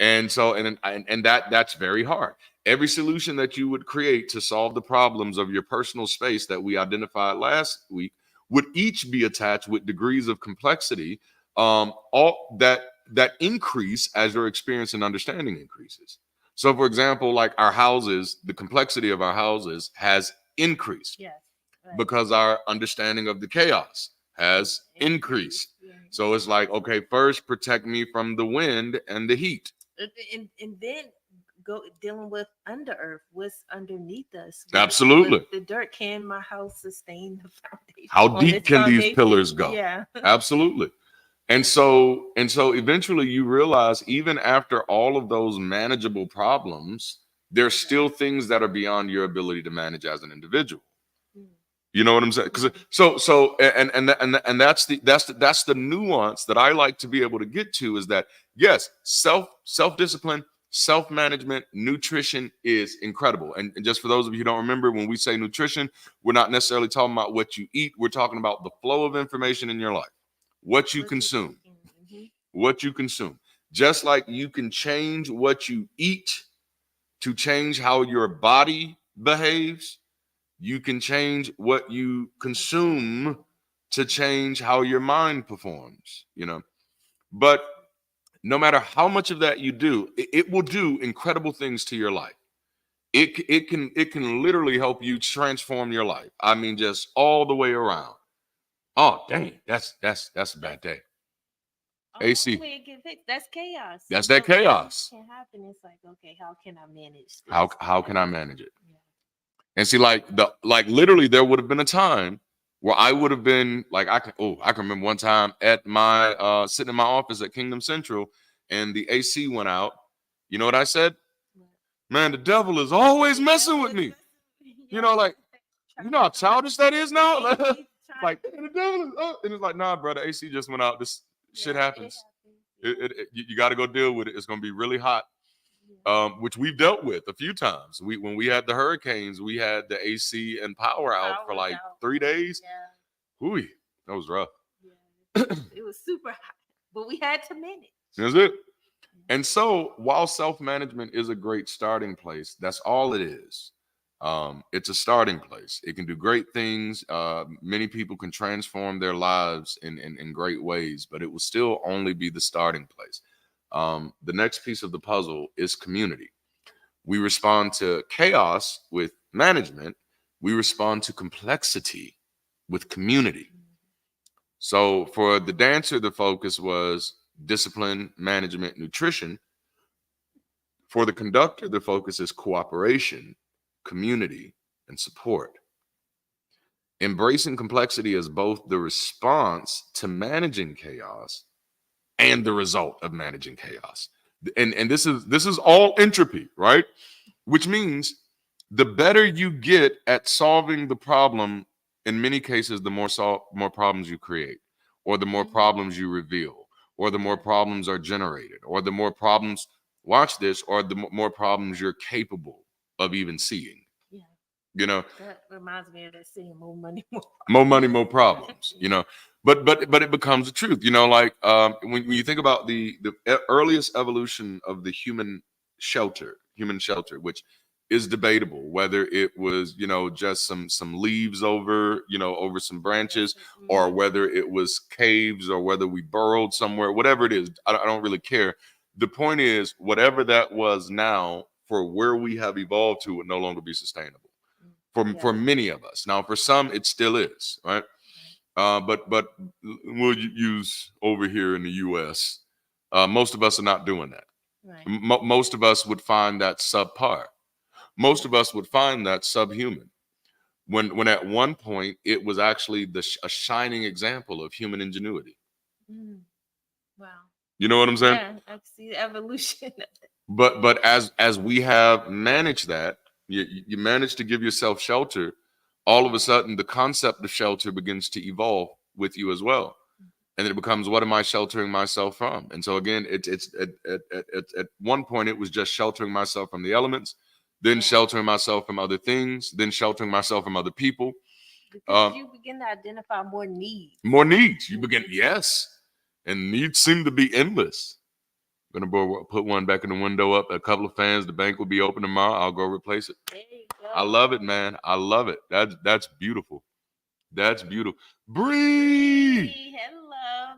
And so, and that's very hard. Every solution that you would create to solve the problems of your personal space that we identified last week would each be attached with degrees of complexity, all that increase as your experience and understanding increases. So, for example, like our houses, the complexity of our houses has increased. Yes. Right. Because our understanding of the chaos has increased. Yeah. So it's like, okay, first protect me from the wind and the heat. And then go dealing with under earth, what's underneath us. Absolutely. With the dirt, can my house sustain the foundation? How deep can these pillars go? Yeah. Absolutely. And so eventually you realize, even after all of those manageable problems, there's still things that are beyond your ability to manage as an individual. You know what I'm saying? Because and that's the nuance that I like to be able to get to, is that yes, self-discipline, self-management, nutrition is incredible. And just for those of you who don't remember, when we say nutrition, we're not necessarily talking about what you eat. We're talking about the flow of information in your life, what you consume, what you consume. Just like you can change what you eat to change how your body behaves, you can change what you consume to change how your mind performs, But no matter how much of that you do, it will do incredible things to your life. It can literally help you transform your life. I mean, just all the way around. Oh, dang, that's a bad day. AC. That's chaos. That's that chaos. Can happen. It's like, okay, how can I manage this? How can I manage it? Yeah. And see, like literally, there would have been a time where I would have been like, I can remember one time at my sitting in my office at Kingdom Central, and the AC went out. You know what I said? Man, the devil is always messing with me. Like, you know how childish that is now? Like, the devil is and it's like, nah, brother, AC just went out. This shit happens. You got to go deal with it. It's going to be really hot, which we've dealt with a few times. When we had the hurricanes, we had the AC and power out for like 3 days. Yeah. Ooh, that was rough. Yeah, it was super hot, but we had to manage. That's it. And so while self-management is a great starting place, that's all it is. It's a starting place. It can do great things. Many people can transform their lives in great ways, but it will still only be the starting place. The next piece of the puzzle is community. We respond to chaos with management. We respond to complexity with community. So for the dancer, the focus was discipline, management, nutrition. For the conductor, the focus is cooperation, community, and support. Embracing complexity is both the response to managing chaos and the result of managing chaos. And this is all entropy, right? Which means the better you get at solving the problem, in many cases, the more problems you create, or the more problems you reveal, or the more problems are generated, or the more problems, watch this, or the more problems you're capable of even seeing. Yeah. That reminds me of that saying, more money, more problems. More money, more problems, But it becomes the truth, like when you think about the earliest evolution of the human shelter, which is debatable whether it was, just some leaves over some branches, or whether it was caves, or whether we burrowed somewhere, whatever it is, I don't really care. The point is, whatever that was now, for where we have evolved to, would no longer be sustainable for many of us. Now, for some, it still is, right? But we'll use over here in the U.S., most of us are not doing that. Right. Most of us would find that subpar. Most of us would find that subhuman. When at one point it was actually a shining example of human ingenuity. Wow. You know what I'm saying? Yeah, I see the evolution. But as we have managed that, you manage to give yourself shelter. All of a sudden, the concept of shelter begins to evolve with you as well. And it becomes, what am I sheltering myself from? And so again, it's at one point, it was just sheltering myself from the elements, then sheltering myself from other things, then sheltering myself from other people. Because you begin to identify more needs. More needs. You begin, yes. And needs seem to be endless. I'm going to put one back in the window up, a couple of fans. The bank will be open tomorrow. I'll go replace it. There you go. I love it, man. I love it. That's beautiful. That's beautiful. Bree! Hello.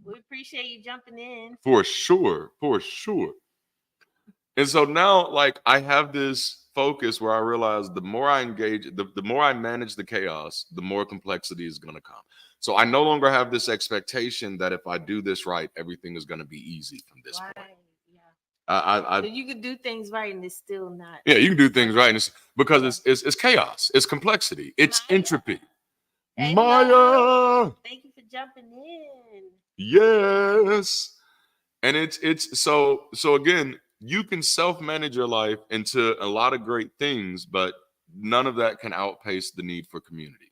We appreciate you jumping in. For sure. And so now, like, I have this focus where I realize the more I engage, the more I manage the chaos, the more complexity is going to come. So I no longer have this expectation that if I do this right, everything is going to be easy from this point. Yeah. So you can do things right and it's still not. Yeah, you can do things right, and it's because it's chaos, it's complexity, it's entropy. Hey, Maya, thank you for jumping in. Yes, and it's so again, you can self-manage your life into a lot of great things, but none of that can outpace the need for community.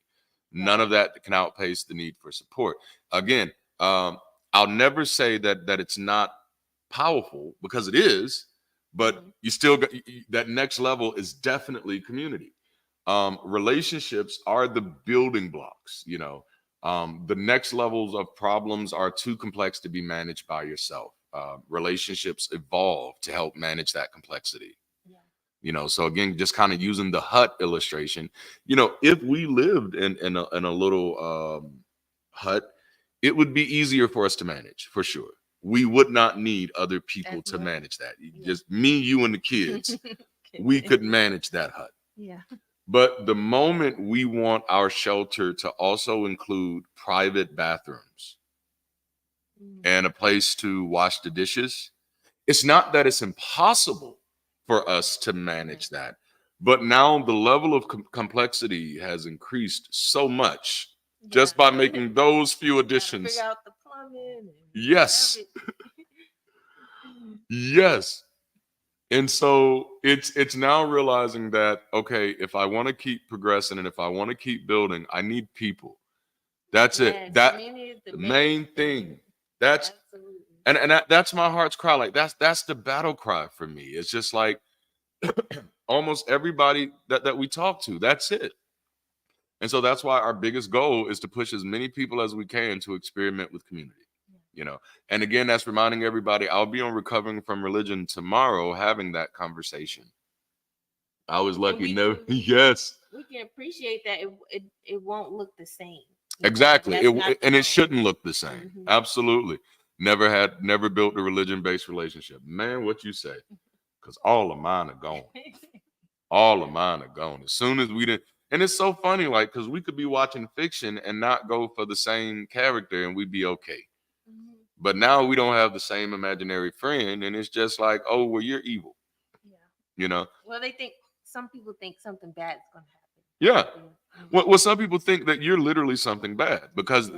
None of that can outpace the need for support. Again, I'll never say that it's not powerful, because it is. but you still got that next level is definitely community. Relationships are the building blocks, you know. The next levels of problems are too complex to be managed by yourself. Relationships evolve to help manage that complexity. Yeah. You know, so again, just kind of using the hut illustration, you know, if we lived in a little hut, it would be easier for us to manage for sure. We would not need other people That's to right. manage that. Yeah. Just me, you, and the kids, we could manage that hut. Yeah. But the moment we want our shelter to also include private bathrooms and a place to wash the dishes, it's not that it's impossible for us to manage that. But now the level of complexity has increased so much just by making those few additions. Figure out the plumbing. And yes. yes. And so it's now realizing that, okay, if I want to keep progressing and if I want to keep building, I need people. That's it. That the main thing. That's Absolutely. and that's my heart's cry. Like that's the battle cry for me. It's just like almost everybody that we talk to, that's it. And so that's why our biggest goal is to push as many people as we can to experiment with community. You know, and again, that's reminding everybody I'll be on Recovering from Religion tomorrow having that conversation. I was lucky. No, yes. We can appreciate that it won't look the same. Exactly. And it shouldn't look the same. Absolutely. Never built a religion-based relationship. Man, what you say? Because all of mine are gone. All of mine are gone. As soon as we didn't, and it's so funny, like, because we could be watching fiction and not go for the same character and we'd be okay. But now we don't have the same imaginary friend, and it's just like, oh, well, you're evil. Yeah. You know? Well, some people think something bad is going to happen. Yeah. Well, some people think that you're literally something bad because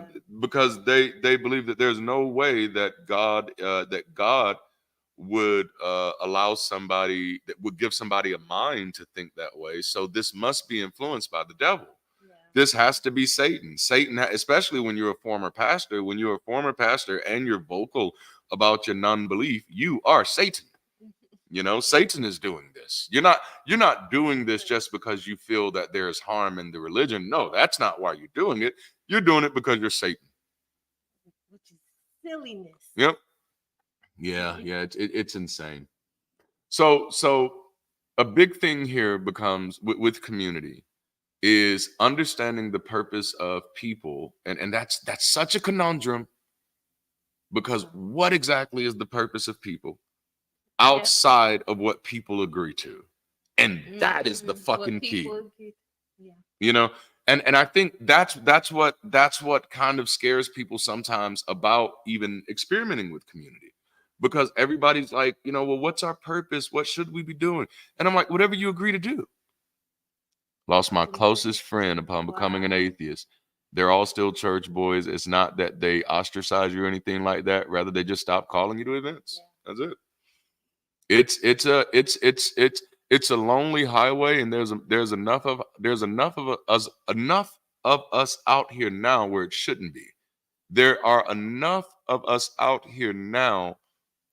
they believe that there's no way that God would allow somebody, that would give somebody a mind to think that way. So this must be influenced by the devil. This has to be Satan. Especially when you're a former pastor, and you're vocal about your non-belief, you are Satan. You know, Satan is doing this. You're not doing this just because you feel that there's harm in the religion. No, that's not why you're doing it. You're doing it because you're Satan. Which is silliness. Yep. Yeah, it's insane. So a big thing here becomes with community is understanding the purpose of people, and that's such a conundrum, because what exactly is the purpose of people outside of what people agree to? And that is the fucking key. You know, and I think that's what kind of scares people sometimes about even experimenting with community, because everybody's like, you know, well, what's our purpose? What should we be doing? And I'm like, whatever you agree to do. Lost my closest friend upon becoming an atheist. They're all still church boys. It's not that they ostracize you or anything like that. Rather, they just stop calling you to events. That's it. It's a lonely highway, and there's enough of us out here now where it shouldn't be. There are enough of us out here now,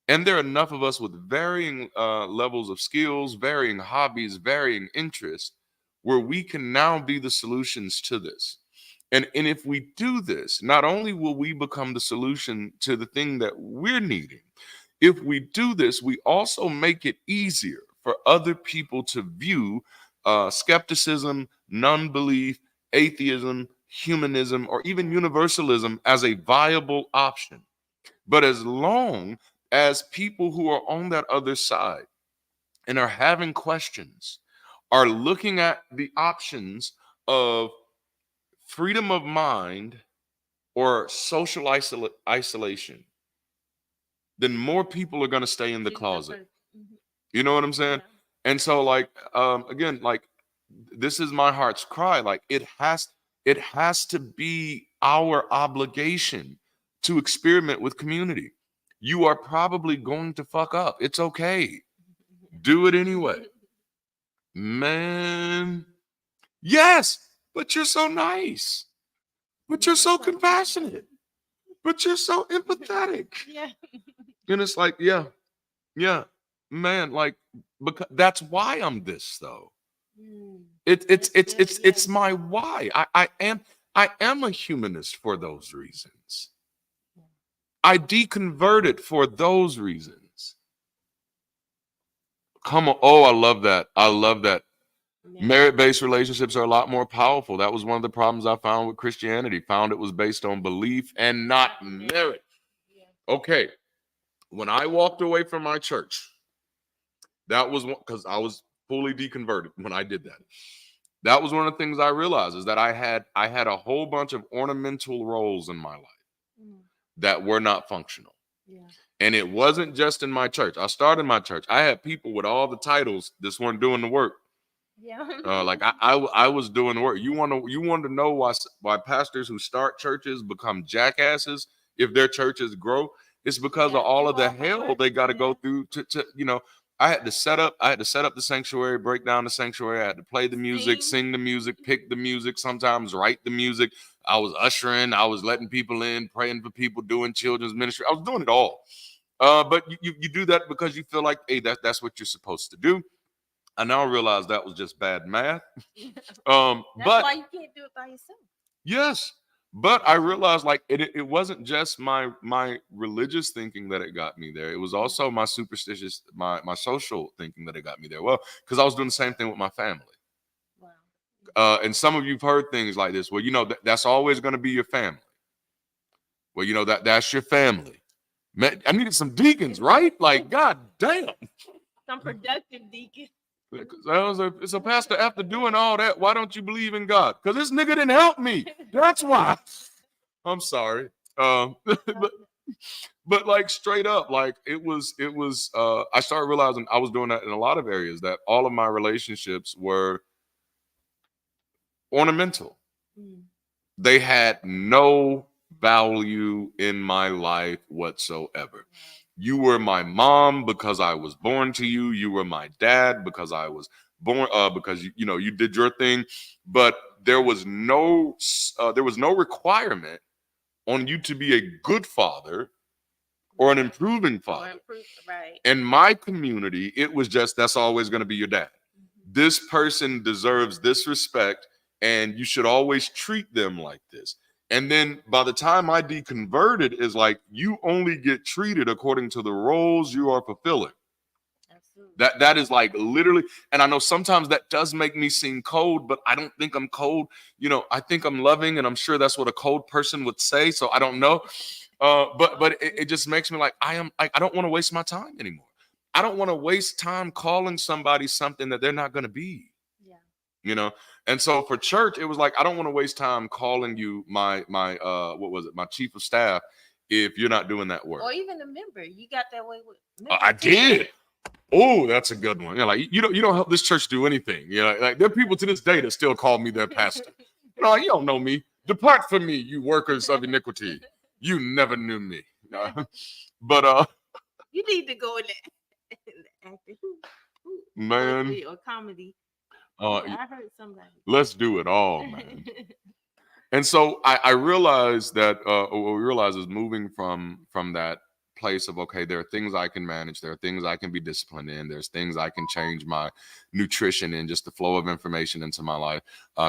and there are enough of us with varying levels of skills, varying hobbies, varying interests, where we can now be the solutions to this. And if we do this, not only will we become the solution to the thing that we're needing, if we do this, we also make it easier for other people to view skepticism, non-belief, atheism, humanism, or even universalism as a viable option. But as long as people who are on that other side and are having questions are looking at the options of freedom of mind or social isolation, then more people are going to stay in the closet. You know what I'm saying? Yeah. And so, like, again, like, this is my heart's cry. Like, it has to be our obligation to experiment with community. You are probably going to fuck up. It's okay. Do it anyway. Man, yes, but you're so nice. But you're so compassionate. But you're so empathetic. Yeah. And it's like, yeah. man, like, because that's why I'm this though. Mm, It's that's good. it's Yes. my why. I am a humanist for those reasons. I deconverted for those reasons. Come on. Oh, I love that. I love that. Yeah. Merit-based relationships are a lot more powerful. That was one of the problems I found with Christianity. Found it was based on belief and not merit. Yeah. Okay. When I walked away from my church, that was because I was fully deconverted when I did that. That was one of the things I realized is that I had a whole bunch of ornamental roles in my life Mm, that were not functional. yeah. And it wasn't just in my church. I started my church. I had people with all the titles that weren't doing the work. Yeah. Like I was doing the work. You want to know why pastors who start churches become jackasses if their churches grow? It's because of Yeah. all Do of the all the hell work. they got to go Yeah. through to. I had to set up the sanctuary, break down the sanctuary. I had to play the music, Sing. sing the music, pick the music, sometimes write the music. I was ushering, I was letting people in, praying for people, doing children's ministry. I was doing it all. But you do that because you feel like, hey, that's what you're supposed to do. I now realize that was just bad math. That's But why you can't do it by yourself. yes, but I realized like it wasn't just my religious thinking that it got me there. It was also my superstitious, my social thinking that it got me there. Well, because I was doing the same thing with my family. Wow. And some of you've heard things like this. Well, that's always going to be your family. Well, that's your family. Man, I needed some deacons, right? Like, god damn. Some productive deacon. It's a pastor. After doing all that, why don't you believe in God? Because this nigga didn't help me. That's why. I'm sorry. But like straight up, like it was. I started realizing I was doing that in a lot of areas. That all of my relationships were ornamental. Mm, They had no value in my life whatsoever. You were my mom because I was born to you. You were my dad because I was born because you did your thing, but there was no requirement on you to be a good father or an improving or father. improve. Right. In my community, it was just that's always going to be your dad. This person deserves this respect, and you should always treat them like this. And then by the time I deconverted, is like you only get treated according to the roles you are fulfilling. Absolutely. That is like literally, and I know sometimes that does make me seem cold, but I don't think I'm cold. I think I'm loving, and I'm sure that's what a cold person would say. So I don't know. But it just makes me like I don't want to waste my time anymore. I don't want to waste time calling somebody something that they're not going to be. Yeah. You know, and so for church, it was like I don't want to waste time calling you my what was it, my chief of staff, if you're not doing that work. Or even a member. You got that way with I members too. did. Oh, that's a good one. Yeah, like you don't help this church do anything. Like there are people to this day that still call me their pastor. No, you don't know me. Depart from me, you workers of iniquity. You never knew me. But You need to go in the acting. man, Poetry or comedy. uh, I heard somebody. let's do it all, man. And so I realized that what we realized is moving from that place of, okay, there are things I can manage, there are things I can be disciplined in, there's things I can change my nutrition and just the flow of information into my life.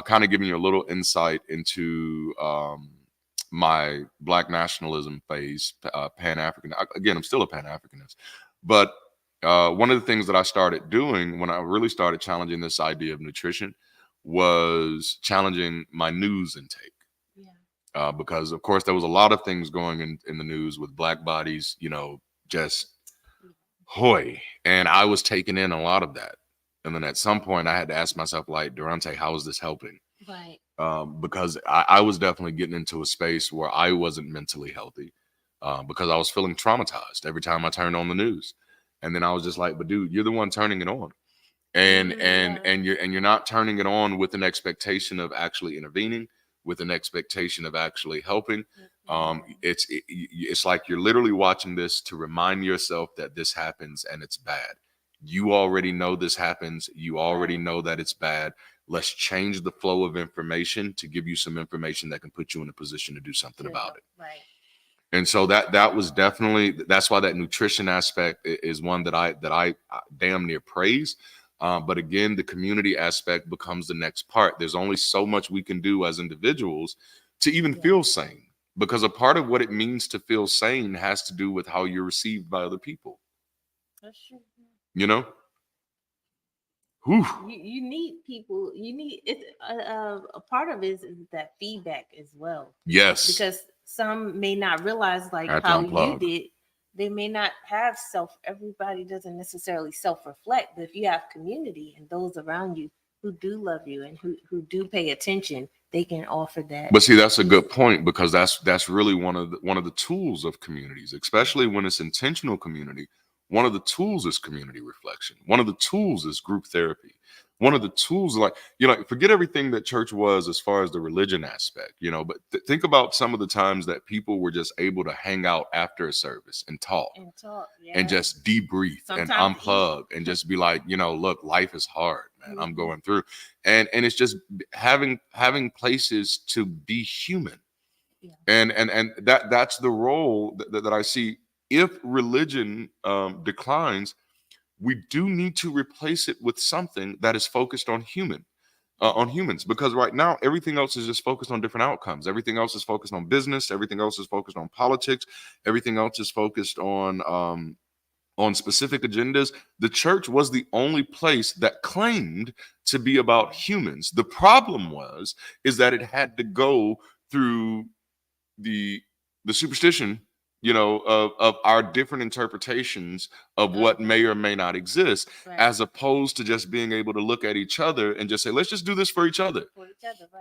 Kind of giving you a little insight into my Black nationalism phase, Pan-African. Again, I'm still a Pan-Africanist, but one of the things that I started doing when I really started challenging this idea of nutrition was challenging my news intake. Yeah. Because of course there was a lot of things going in the news with Black bodies, just hoy. And I was taking in a lot of that. And then at some point I had to ask myself, like, Darante, how is this helping? Right. Because I was definitely getting into a space where I wasn't mentally healthy because I was feeling traumatized every time I turned on the news. And then I was just like, but dude, you're the one turning it on. And you're not turning it on with an expectation of actually intervening, with an expectation of actually helping. It's like you're literally watching this to remind yourself that this happens and it's bad. You already know this happens. You already know that it's bad. Let's change the flow of information to give you some information that can put you in a position to do something about it. Right. And so that was definitely, that's why that nutrition aspect is one that I damn near praise. But again, the community aspect becomes the next part. There's only so much we can do as individuals to even feel sane, because a part of what it means to feel sane has to do with how you're received by other people. That's true. You know? Whew. You need people. You need it. A part of it is that feedback as well, Yes. because some may not realize, like Had to how you unplug. did. They may not have self. Everybody doesn't necessarily self-reflect, but if you have community and those around you who do love you and who do pay attention, they can offer that. But see, that's a good point, because that's really one of the tools of communities, especially when it's intentional community. One of the tools is community reflection. One of the tools is group therapy. One of the tools, like, forget everything that church was as far as the religion aspect, but think about some of the times that people were just able to hang out after a service and talk and just debrief and unplug and just be like, look, life is hard, man. I'm going through. And it's just having places to be human. And that's the role that I see. If religion declines, we do need to replace it with something that is focused on humans, because right now everything else is just focused on different outcomes. Everything else is focused on business. Everything else is focused on politics. Everything else is focused on specific agendas. The church was the only place that claimed to be about humans. The problem is that it had to go through the superstition, of our different interpretations of what may or may not exist, as opposed to just being able to look at each other and just say, let's just do this for each other.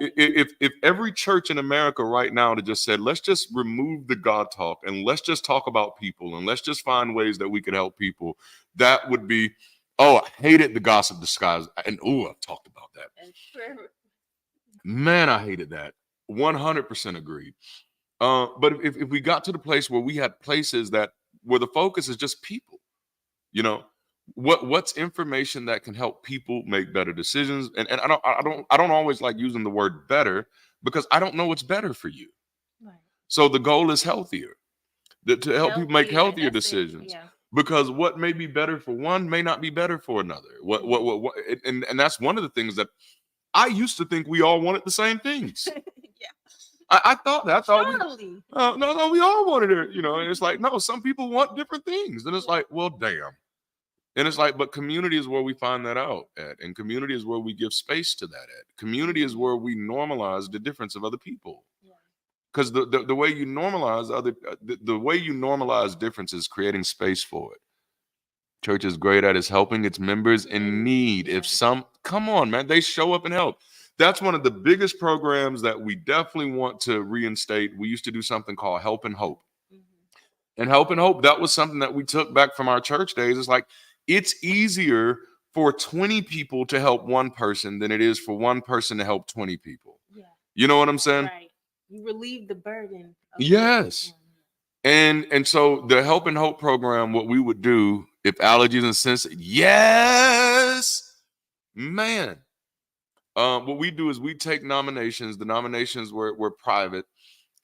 If every church in America right now to just said, let's just remove the God talk and let's just talk about people and let's just find ways that we can help people, that would be, I hated the gossip disguise. And I've talked about that. Man, I hated that. 100% agreed. But if we got to the place where we had places where the focus is just people, what's information that can help people make better decisions, and I don't always like using the word better, because I don't know what's better for you. Right. So the goal is healthier, to help people make healthier decisions. Because what may be better for one may not be better for another. And that's one of the things that I used to think we all wanted the same things. I thought that. No, we all wanted it, and it's like, no, some people want different things. And it's like, well, damn. And it's like, but community is where we find that out at. And community is where we give space to that at. Community is where we normalize the difference of other people. Because the way you normalize the way you normalize difference is creating space for it. Church is great at is helping its members in need. If come on, man, they show up and help. That's one of the biggest programs that we definitely want to reinstate. We used to do something called Help and Hope. And Help and Hope, that was something that we took back from our church days. It's like, it's easier for 20 people to help one person than it is for one person to help 20 people. Yeah. You know what I'm saying? Right. You relieve the burden. Yes. And so the Help and Hope program, what we would do if allergies and sensitive, yes, man. What we do is we take nominations. The nominations were private,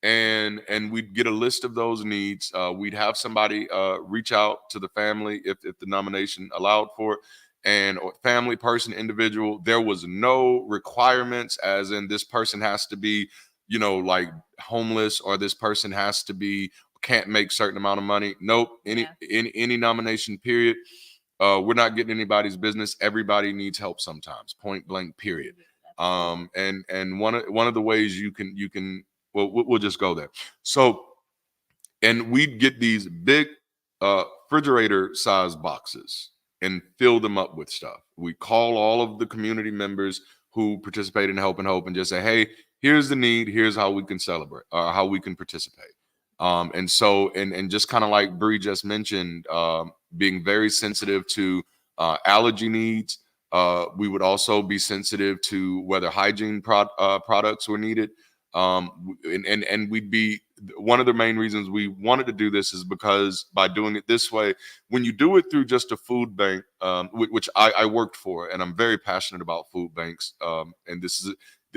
and we'd get a list of those needs. We'd have somebody reach out to the family if the nomination allowed for it, and family, person, individual. There was no requirements, as in this person has to be, like homeless, or this person has to be, can't make certain amount of money. Nope. Any nomination, period. We're not getting anybody's business. Everybody needs help sometimes. Point blank, period. And one of the ways you can we'll just go there. So, and we'd get these big refrigerator size boxes and fill them up with stuff. We call all of the community members who participate in Help and Hope and just say, hey, here's the need. Here's how we can celebrate, how we can participate. And so, and just kind of like Bree just mentioned, being very sensitive to allergy needs. We would also be sensitive to whether hygiene products were needed. And we'd be, one of the main reasons we wanted to do this is because by doing it this way, when you do it through just a food bank, which I worked for, and I'm very passionate about food banks. And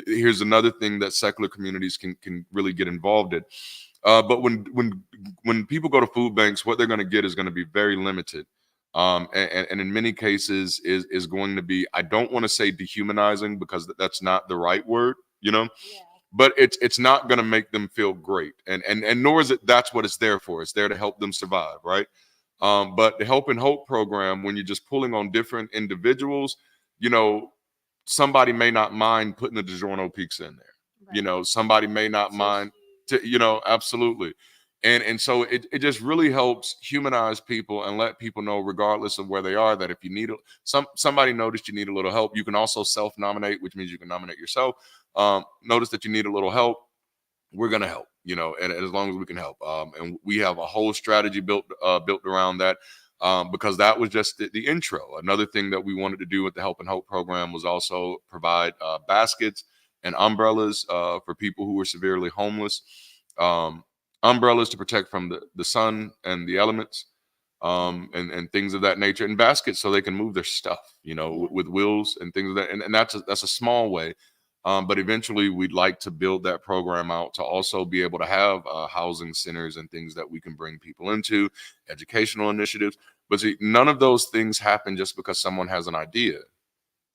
here's another thing that secular communities can really get involved in. But when people go to food banks, what they're going to get is going to be very limited. And in many cases is going to be, I don't want to say dehumanizing because that's not the right word, you know, Yeah. but it's not going to make them feel great. And nor is it, that's what it's there for. It's there to help them survive, right? But the Help and Hope program, when you're just pulling on different individuals, you know, somebody may not mind putting the DiGiorno pizza in there. You Right. know, somebody may not mind, you know, absolutely. And so it just really helps humanize people and let people know, regardless of where they are, that if you need somebody noticed you need a little help, you can also self-nominate, which means you can nominate yourself. Notice that you need a little help, we're going to help, you know, and as long as we can help. And we have a whole strategy built around that, because that was just the intro. Another thing that we wanted to do with the Help and Hope program was also provide baskets and umbrellas for people who were severely homeless, um, umbrellas to protect from the sun and the elements, and things of that nature, and baskets so they can move their stuff, you know, Yeah. with wheels and things of that. And that's a small way. But eventually, we'd like to build that program out to also be able to have housing centers and things that we can bring people into, educational initiatives. But see, none of those things happen just because someone has an idea.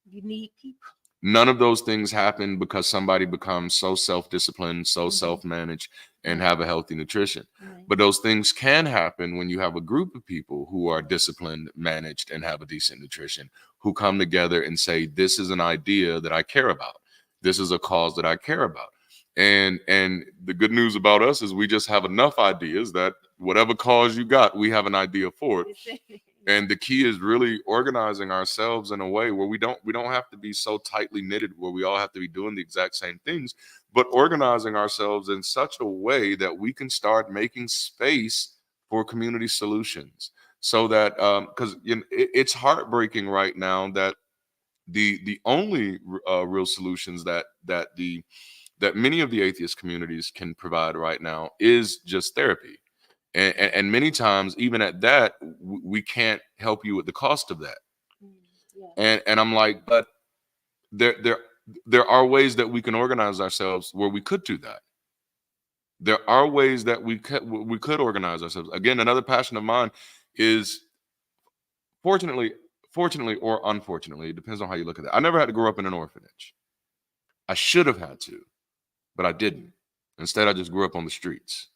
You need people. None of those things happen because somebody becomes so self-disciplined, so self-managed, and have a healthy nutrition. Right. But those things can happen when you have a group of people who are disciplined, managed, and have a decent nutrition, who come together and say, this is an idea that I care about. This is a cause that I care about. And the good news about us is we just have enough ideas that whatever cause you got, we have an idea for it. And the key is really organizing ourselves in a way where we don't have to be so tightly knitted where we all have to be doing the exact same things, but organizing ourselves in such a way that we can start making space for community solutions. So that because you know, it's heartbreaking right now that the only real solutions that many of the atheist communities can provide right now is just therapy. And many times, even at that, we can't help you with the cost of that. Yeah. And I'm like, but there there there are ways that we can organize ourselves where we could do that. There are ways that we could organize ourselves. Again, another passion of mine is, fortunately, fortunately or unfortunately, it depends on how you look at it. I never had to grow up in an orphanage. I should have had to, but I didn't. Instead, I just grew up on the streets.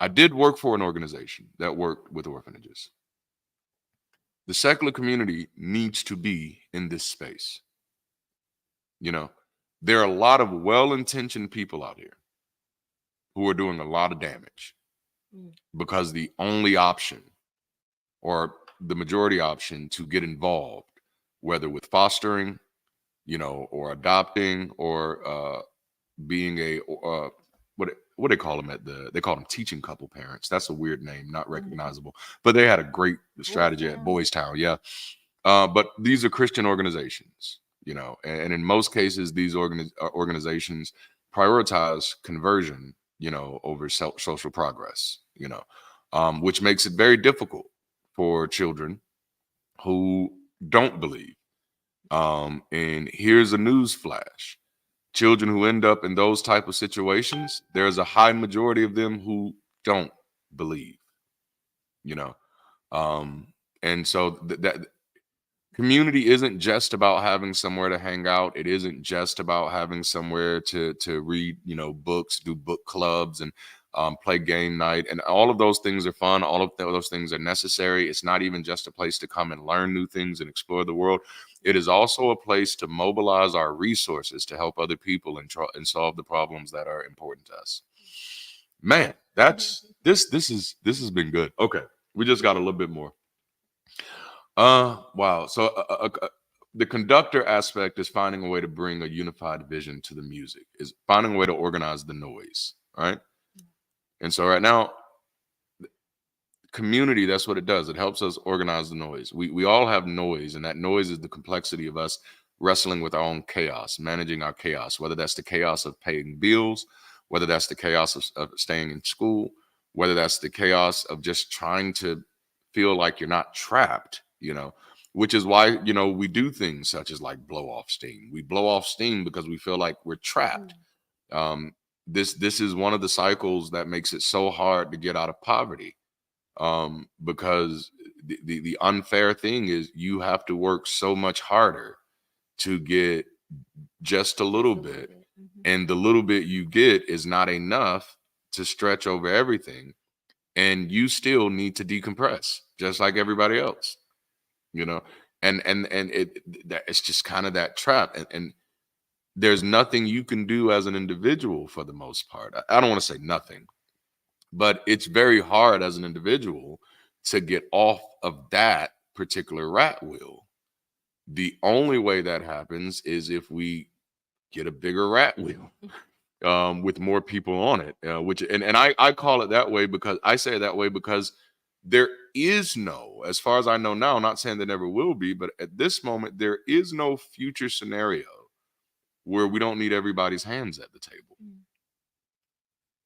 I did work for an organization that worked with orphanages. The secular community needs to be in this space. You know, there are a lot of well-intentioned people out here who are doing a lot of damage because the only option, or the majority option, to get involved, whether with fostering, you know, or adopting, or being a what they call them they call them teaching couple parents. That's a weird name, not recognizable, but they had a great strategy at Boys Town. Yeah. But these are Christian organizations, you know, and in most cases, these organizations prioritize conversion, you know, over social progress, you know, which makes it very difficult for children who don't believe. And here's a news flash: children who end up in those type of situations, there's a high majority of them who don't believe, you know. And so that community isn't just about having somewhere to hang out. It isn't just about having somewhere to read, you know, books, do book clubs, and play game night. And all of those things are fun. All of those things are necessary. It's not even just a place to come and learn new things and explore the world. It is also a place to mobilize our resources to help other people and solve the problems that are important to us. Man, that's this has been good. Okay, we just got a little bit more. Wow. So the conductor aspect is finding a way to bring a unified vision to the music, is finding a way to organize the noise, right? And so right now, community, that's what it does. It helps us organize the noise. We all have noise, and that noise is the complexity of us wrestling with our own chaos, managing our chaos, whether that's the chaos of paying bills, whether that's the chaos of staying in school, whether that's the chaos of just trying to feel like you're not trapped, you know, which is why, you know, we do things such as like blow off steam. We blow off steam because we feel like we're trapped. this is one of the cycles that makes it so hard to get out of poverty, because the unfair thing is you have to work so much harder to get just a little bit, and the little bit you get is not enough to stretch over everything, and you still need to decompress just like everybody else, you know. And it's just kind of that trap, and there's nothing you can do as an individual for the most part. I don't want to say nothing, but it's very hard as an individual to get off of that particular rat wheel. The only way that happens is if we get a bigger rat wheel, with more people on it, which and I call it that way because I say it that way because there is no, as far as I know now, not saying there never will be, but at this moment there is no future scenario where we don't need everybody's hands at the table.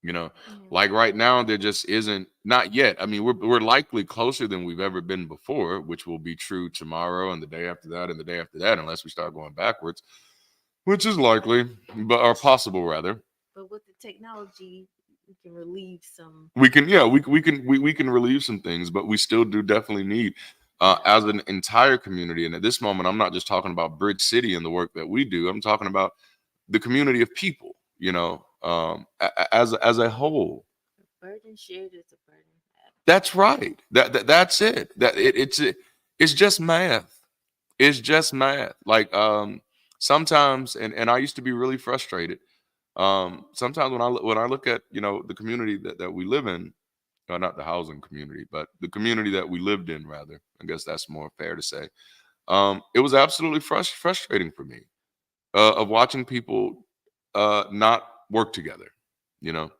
You know, like right now, there just isn't, not yet. I mean, we're likely closer than we've ever been before, which will be true tomorrow and the day after that and the day after that, unless we start going backwards, which is likely, but or possible rather. But with the technology, we can relieve some. We can, yeah, we can relieve some things, but we still do definitely need, as an entire community. And at this moment, I'm not just talking about Bridge City and the work that we do. I'm talking about the community of people, you know, as a whole. A burden shared is a burden halved. That's right. That's it. It's just math. It's just math. Like, sometimes, and I used to be really frustrated. Sometimes when I look at, you know, the community that we live in, not the housing community, but the community that we lived in, rather. I guess that's more fair to say. It was absolutely frustrating for me, of watching people not work together, you know,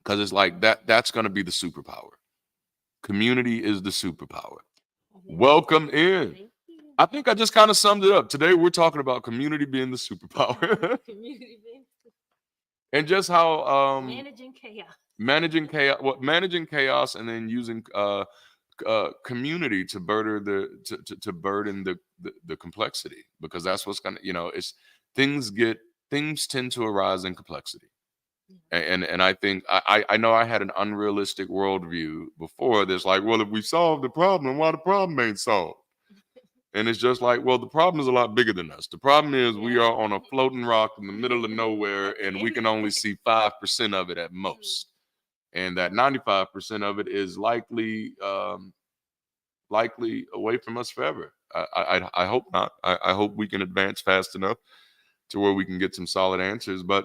because it's like that's going to be the superpower. Community is the superpower. Welcome in. Thank you. I think I just kind of summed it up. Today we're talking about community being the superpower. Community being And just how managing chaos. managing chaos, and then using community to burden to burden the complexity, because that's what's gonna, you know, it's things tend to arise in complexity. And I think I know I had an unrealistic worldview before this, like, well, if we solve the problem, why the problem ain't solved? And it's just like, well, the problem is a lot bigger than us. The problem is we are on a floating rock in the middle of nowhere, and we can only see 5% of it at most. And that 95% of it is likely away from us forever. I hope not. I hope we can advance fast enough to where we can get some solid answers. But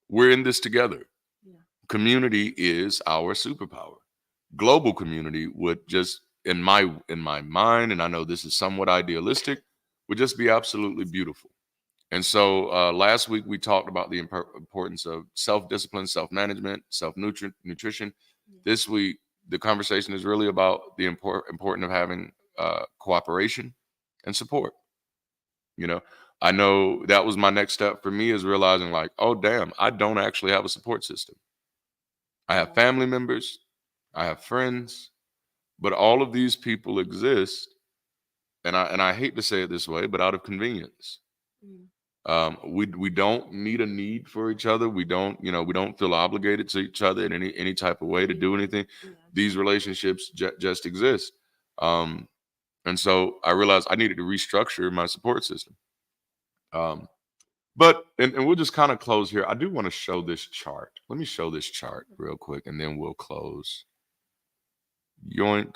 we're in this together. Yeah. Community is our superpower. Global community would just, in my mind, and I know this is somewhat idealistic, would just be absolutely beautiful. And so last week we talked about the importance of self-discipline, self-management, self-nutrition. This week the conversation is really about the importance of having cooperation and support. You know, I know that was my next step for me, is realizing, like, oh damn, I don't actually have a support system. I have family members, I have friends, but all of these people exist, and I hate to say it this way, but out of convenience. We don't need a need for each other. We don't, you know, we don't feel obligated to each other in any type of way to do anything. These relationships just exist. And so I realized I needed to restructure my support system. But we'll just kind of close here. I do want to show this chart. Let me show this chart real quick, and then we'll close. Yoink.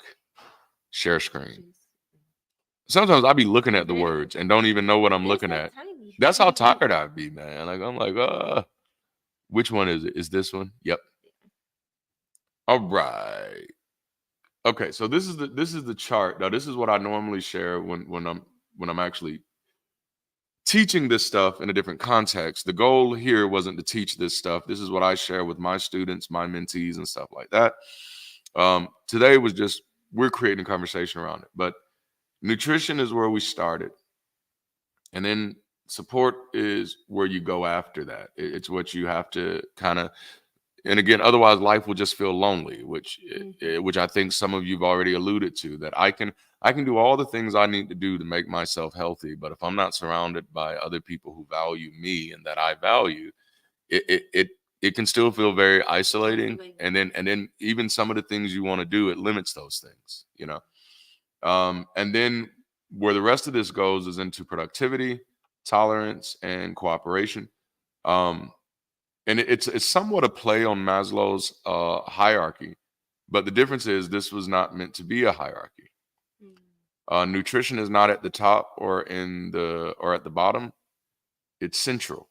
Share screen. Sometimes I be looking at the words and don't even know what I'm looking at. That's how tired I'd be, man. Like, I'm like, which one is it? Is this one? Yep. All right. Okay, so this is the chart. Now, this is what I normally share when I'm actually teaching this stuff in a different context. The goal here wasn't to teach this stuff. This is what I share with my students, my mentees, and stuff like that. Today was just, we're creating conversation around it. But nutrition is where we started. And then support is where you go after that. It's what you have to kind of, and again, otherwise life will just feel lonely, which I think some of you've already alluded to, that I can do all the things I need to do to make myself healthy. But if I'm not surrounded by other people who value me and that I value, it can still feel very isolating. And then even some of the things you want to do, it limits those things, and then where the rest of this goes is into productivity, tolerance, and cooperation. And it's somewhat a play on Maslow's hierarchy, but the difference is this was not meant to be a hierarchy. Nutrition is not at the top or at the bottom. It's central.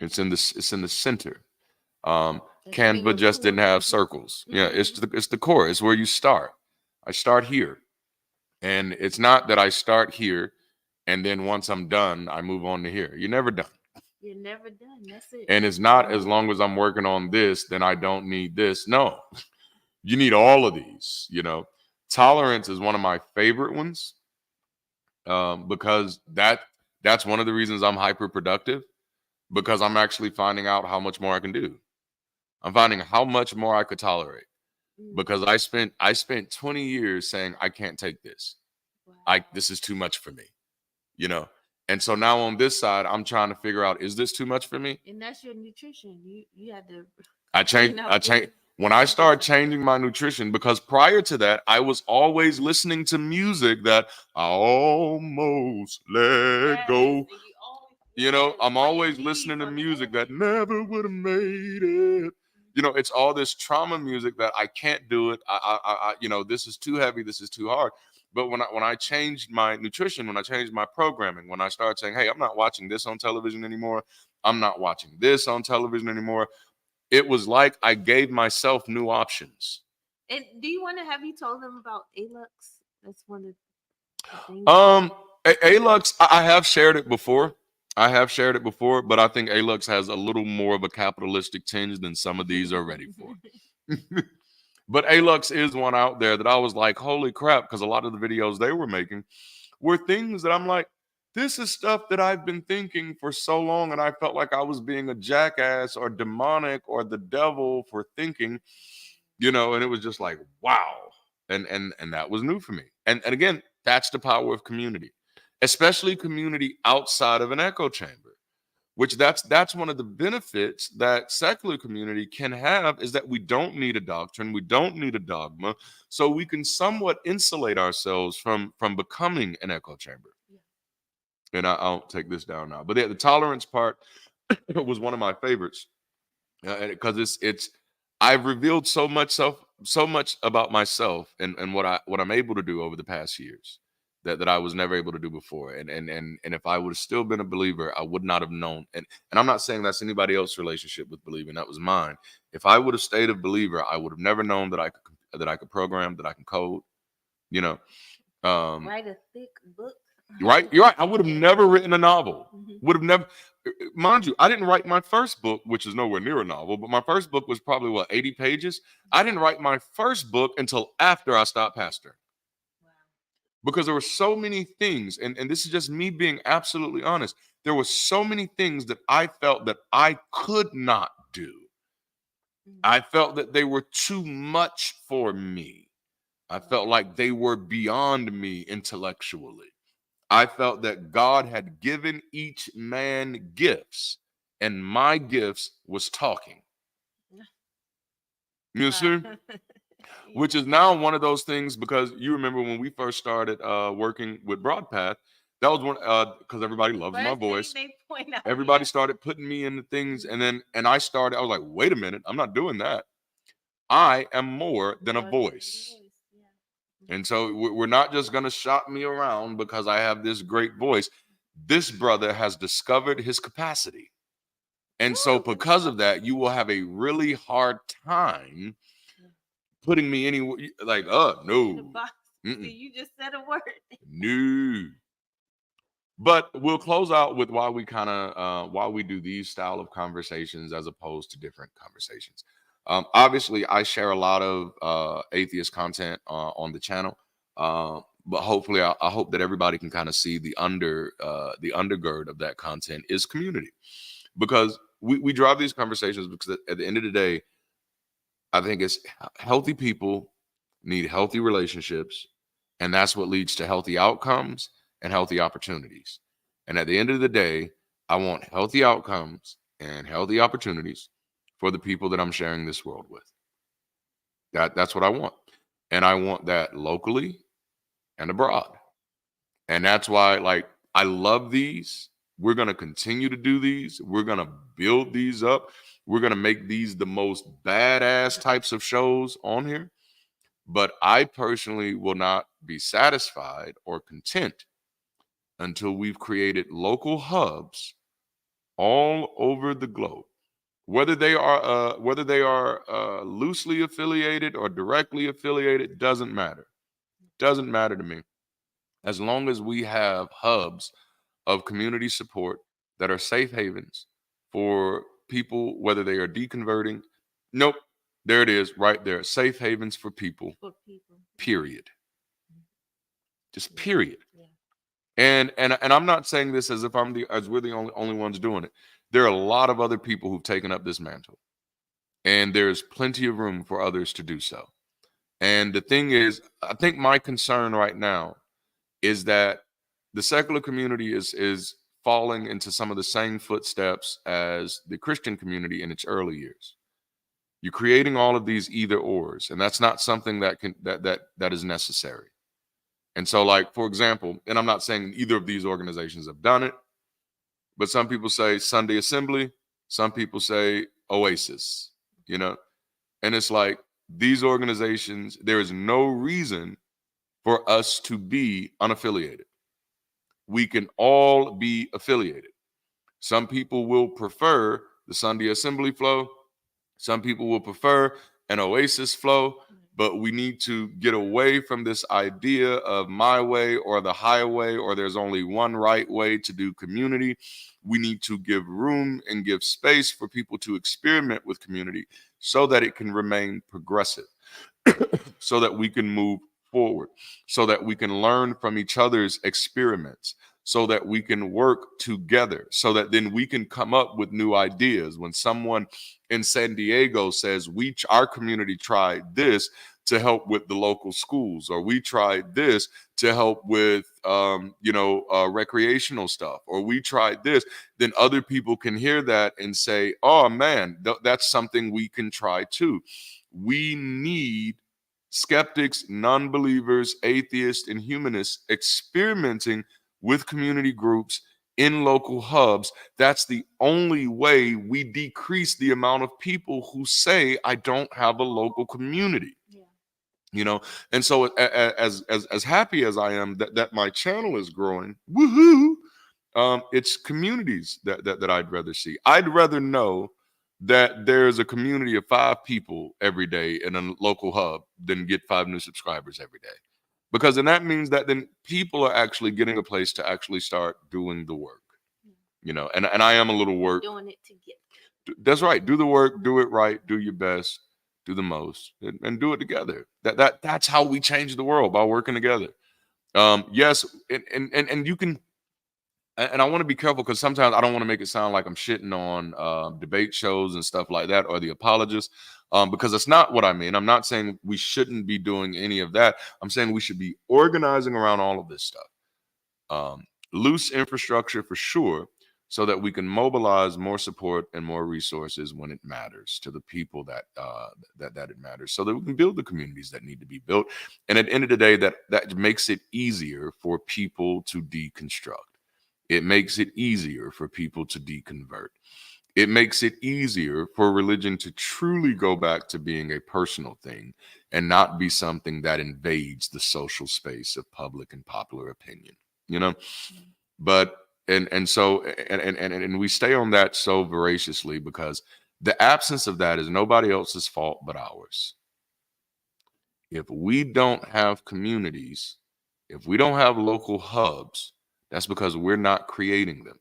It's in the center. Canva just didn't have circles. Yeah, it's the core. It's where you start. I start here, and it's not that I start here, and then once I'm done, I move on to here. You're never done. You're never done. That's it. And it's not as long as I'm working on this, then I don't need this. No, you need all of these. Tolerance is one of my favorite ones, because that's one of the reasons I'm hyper productive, because I'm actually finding out how much more I can do. I'm finding how much more I could tolerate, because I spent 20 years saying I can't take this. Wow. This is too much for me, And so now on this side, I'm trying to figure out, is this too much for me? And that's your nutrition. You had to. I changed when I started changing my nutrition, because prior to that, I was always listening to music that I almost let go. I'm always listening to music that never would have made it. It's all this trauma music that I can't do it. I this is too heavy. This is too hard. But when I changed my nutrition, when I changed my programming, when I started saying, hey, I'm not watching this on television anymore. I'm not watching this on television anymore. It was like I gave myself new options. And do you want to have you told them about ALUX? That's one of the things. ALUX, I have shared it before. But I think ALUX has a little more of a capitalistic tinge than some of these are ready for. But ALUX is one out there that I was like, holy crap, because a lot of the videos they were making were things that I'm like, this is stuff that I've been thinking for so long, and I felt like I was being a jackass or demonic or the devil for thinking, and it was just like, wow. And that was new for me. And again, that's the power of community, especially community outside of an echo chamber. Which that's one of the benefits that secular community can have, is that we don't need a doctrine, we don't need a dogma, so we can somewhat insulate ourselves from becoming an echo chamber. Yeah. And I'll take this down now, but the tolerance part was one of my favorites, because it's I've revealed so much about myself and what I'm able to do over the past years that I was never able to do before. And if I would have still been a believer, I would not have known. And I'm not saying that's anybody else's relationship with believing. That was mine. If I would have stayed a believer, I would have never known that I could program, that I can code, write a thick book. Right? You're right. I would have never written a novel. Would have never. Mind you, I didn't write my first book, which is nowhere near a novel, but my first book was probably 80 pages. I didn't write my first book until after I stopped pastoring. Because there were so many things, and this is just me being absolutely honest. There were so many things that I felt that I could not do. I felt that they were too much for me. I felt like they were beyond me intellectually. I felt that God had given each man gifts, and my gifts was talking. You see? Which is now one of those things, because you remember when we first started working with Broadpath, that was one, because everybody loves my voice. Everybody started putting me into things, and I was like, wait a minute, I'm not doing that. I am more than a voice. And so we're not just going to shop me around because I have this great voice. This brother has discovered his capacity. And so because of that, you will have a really hard time putting me anywhere. Like, no. You just said a word. No. But we'll close out with why we do these style of conversations as opposed to different conversations. Obviously, I share a lot of atheist content on the channel, but hopefully, I hope that everybody can kind of see the undergird of that content is community, because we drive these conversations because at the end of the day, I think it's healthy people need healthy relationships, and that's what leads to healthy outcomes and healthy opportunities. And at the end of the day, I want healthy outcomes and healthy opportunities for the people that I'm sharing this world with. That's what I want. And I want that locally and abroad. And that's why, like, I love these. We're going to continue to do these. We're going to build these up. We're going to make these the most badass types of shows on here. But I personally will not be satisfied or content until we've created local hubs all over the globe. Whether they are loosely affiliated or directly affiliated doesn't matter. Doesn't matter to me. As long as we have hubs of community support that are safe havens for people, whether they are deconverting. Nope, there it is, right there. Safe havens for people. For people. Period. Just period. Yeah. And I'm not saying this as if we're the only ones doing it. There are a lot of other people who've taken up this mantle, and there's plenty of room for others to do so. And the thing is, I think my concern right now is that the secular community is falling into some of the same footsteps as the Christian community in its early years. You're creating all of these either ors, and that's not something that is necessary. And so, like, for example, and I'm not saying either of these organizations have done it, but some people say Sunday Assembly, some people say Oasis, and it's like these organizations, there is no reason for us to be unaffiliated. We can all be affiliated. Some people will prefer the Sunday Assembly flow. Some people will prefer an Oasis flow, but we need to get away from this idea of my way or the highway, or there's only one right way to do community. We need to give room and give space for people to experiment with community so that it can remain progressive, so that we can move forward, so that we can learn from each other's experiments, so that we can work together, so that then we can come up with new ideas. When someone in San Diego says, our community tried this to help with the local schools, or we tried this to help with, recreational stuff, or we tried this, then other people can hear that and say, oh man, that's something we can try too. We need skeptics, non-believers, atheists, and humanists experimenting with community groups in local hubs. That's the only way we decrease the amount of people who say, I don't have a local community. Yeah. And so as happy as I am that my channel is growing, woohoo, it's communities that I'd rather see. I'd rather know that there's a community of 5 people every day in a local hub than get 5 new subscribers every day. Because then that means that then people are actually getting a place to actually start doing the work, and I am a little work. Doing it together. That's right. Do the work, do it right, do your best, do the most, and do it together. That's how we change the world, by working together. Yes, and you can. And I want to be careful, because sometimes I don't want to make it sound like I'm shitting on debate shows and stuff like that, or the apologists, because that's not what I mean. I'm not saying we shouldn't be doing any of that. I'm saying we should be organizing around all of this stuff. Loose infrastructure for sure, so that we can mobilize more support and more resources when it matters to the people that it matters, so that we can build the communities that need to be built. And at the end of the day, that makes it easier for people to deconstruct. It makes it easier for people to deconvert. It makes it easier for religion to truly go back to being a personal thing and not be something that invades the social space of public and popular opinion, But and we stay on that so voraciously, because the absence of that is nobody else's fault but ours. If we don't have communities, if we don't have local hubs, that's because we're not creating them.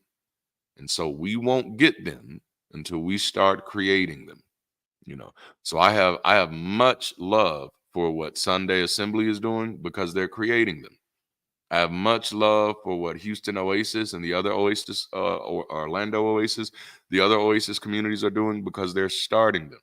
And so we won't get them until we start creating them, So I have much love for what Sunday Assembly is doing, because they're creating them. I have much love for what Houston Oasis and the other Oasis, or Orlando Oasis, the other Oasis communities are doing, because they're starting them.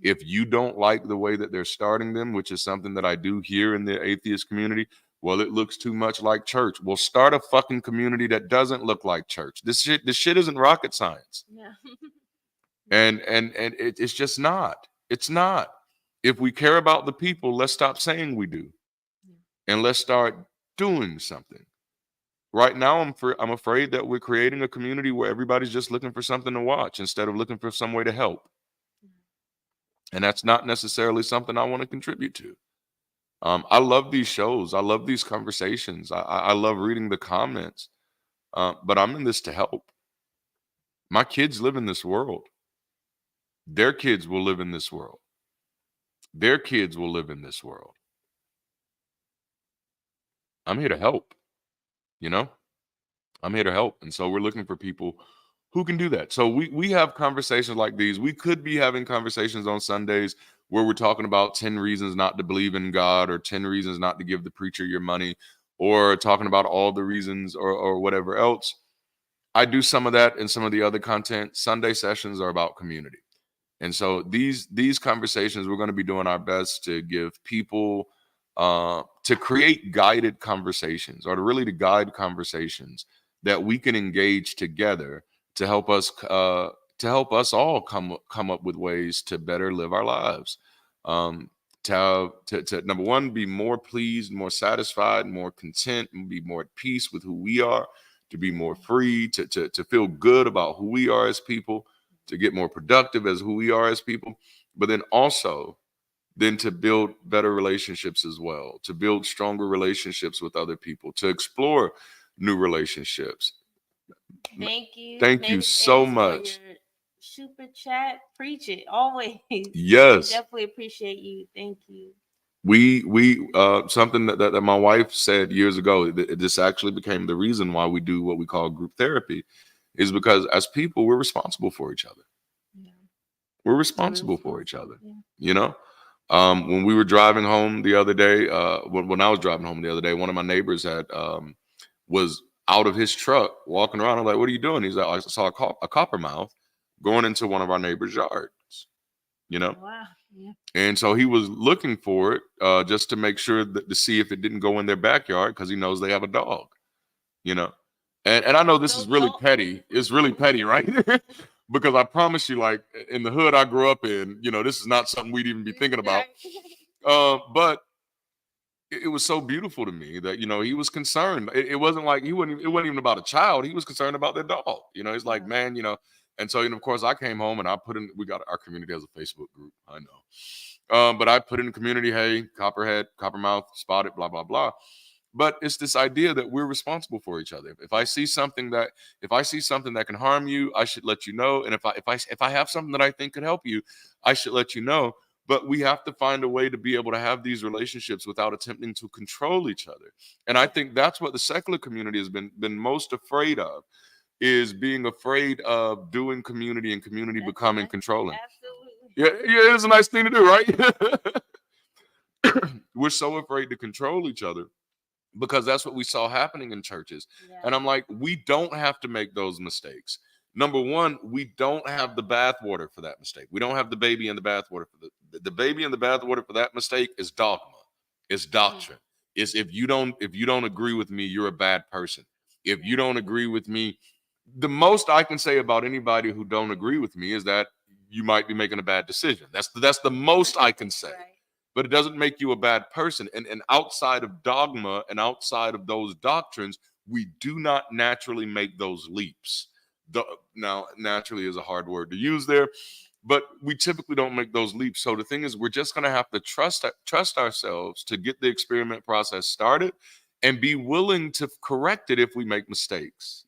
If you don't like the way that they're starting them, which is something that I do here in the atheist community, Well, it looks too much like church. Well, start a fucking community that doesn't look like church. This shit isn't rocket science. Yeah. And it's just not. It's not. If we care about the people, let's stop saying we do, and let's start doing something. Right now, I'm afraid that we're creating a community where everybody's just looking for something to watch instead of looking for some way to help. And that's not necessarily something I want to contribute to. I love these shows. I love these conversations. I love reading the comments. But I'm in this to help. My kids live in this world. Their kids will live in this world. Their kids will live in this world. I'm here to help, you know? I'm here to help. And so we're looking for people who can do that. So we have conversations like these. We could be having conversations on Sundays where we're talking about 10 reasons not to believe in God, or 10 reasons not to give the preacher your money, or talking about all the reasons, or whatever else. I do some of that in some of the other content. Sunday sessions are about community. And so these conversations, we're going to be doing our best to give people to create guided conversations, or to guide conversations that we can engage together to help us all come up with ways to better live our lives. To number one, be more pleased, more satisfied, more content, and be more at peace with who we are, to be more free, to feel good about who we are as people, to get more productive as who we are as people, but then also to build better relationships as well, to build stronger relationships with other people, to explore new relationships. Thank you. Thank you Thanks, so Ace, for much. your super chat. Preach it always. Yes. Definitely appreciate you. Thank you. We something that my wife said years ago, this actually became the reason why we do what we call group therapy, is because as people, we're responsible for each other. Yeah. We're responsible for each other. Yeah. You know, when we were driving home the other day, when I was driving home the other day, one of my neighbors was out of his truck walking around. I'm like, "What are you doing?" He's like, "I saw a coppermouth going into one of our neighbors' yards." You know, Wow. Yeah. and so he was looking for it just to make sure to see if it didn't go in their backyard, because he knows they have a dog. You know, and I know this So is really petty. It's really petty, right? Because I promise you, like in the hood I grew up in, this is not something we'd even be thinking about. But it was so beautiful to me that he was concerned. It wasn't like it wasn't even about a child. He was concerned about their dog. He's like, man, And so, of course, I came home and I put in. We got our community has a Facebook group. I know, but I put in the community, hey, copperhead, coppermouth, spotted, blah blah blah. But it's this idea that we're responsible for each other. If I see something that can harm you, I should let you know. And if I have something that I think could help you, I should let you know. But we have to find a way to be able to have these relationships without attempting to control each other. And I think that's what the secular community has been most afraid of, is being afraid of doing community, and community becoming controlling. Absolutely. Yeah, it's a nice thing to do, right? We're so afraid to control each other, because that's what we saw happening in churches. Yeah. And I'm like, we don't have to make those mistakes. Number one, we don't have the bathwater for that mistake. We don't have the baby in the bathwater for the baby in the bathwater for that mistake is dogma. It's doctrine. It's if you don't agree with me, you're a bad person. If you don't agree with me, the most I can say about anybody who don't agree with me is that you might be making a bad decision. That's the most I can say. Right. But it doesn't make you a bad person. And outside of dogma and outside of those doctrines, we do not naturally make those leaps. Now, naturally is a hard word to use there, but we typically don't make those leaps. So the thing is, we're just going to have to trust ourselves to get the experiment process started, and be willing to correct it if we make mistakes.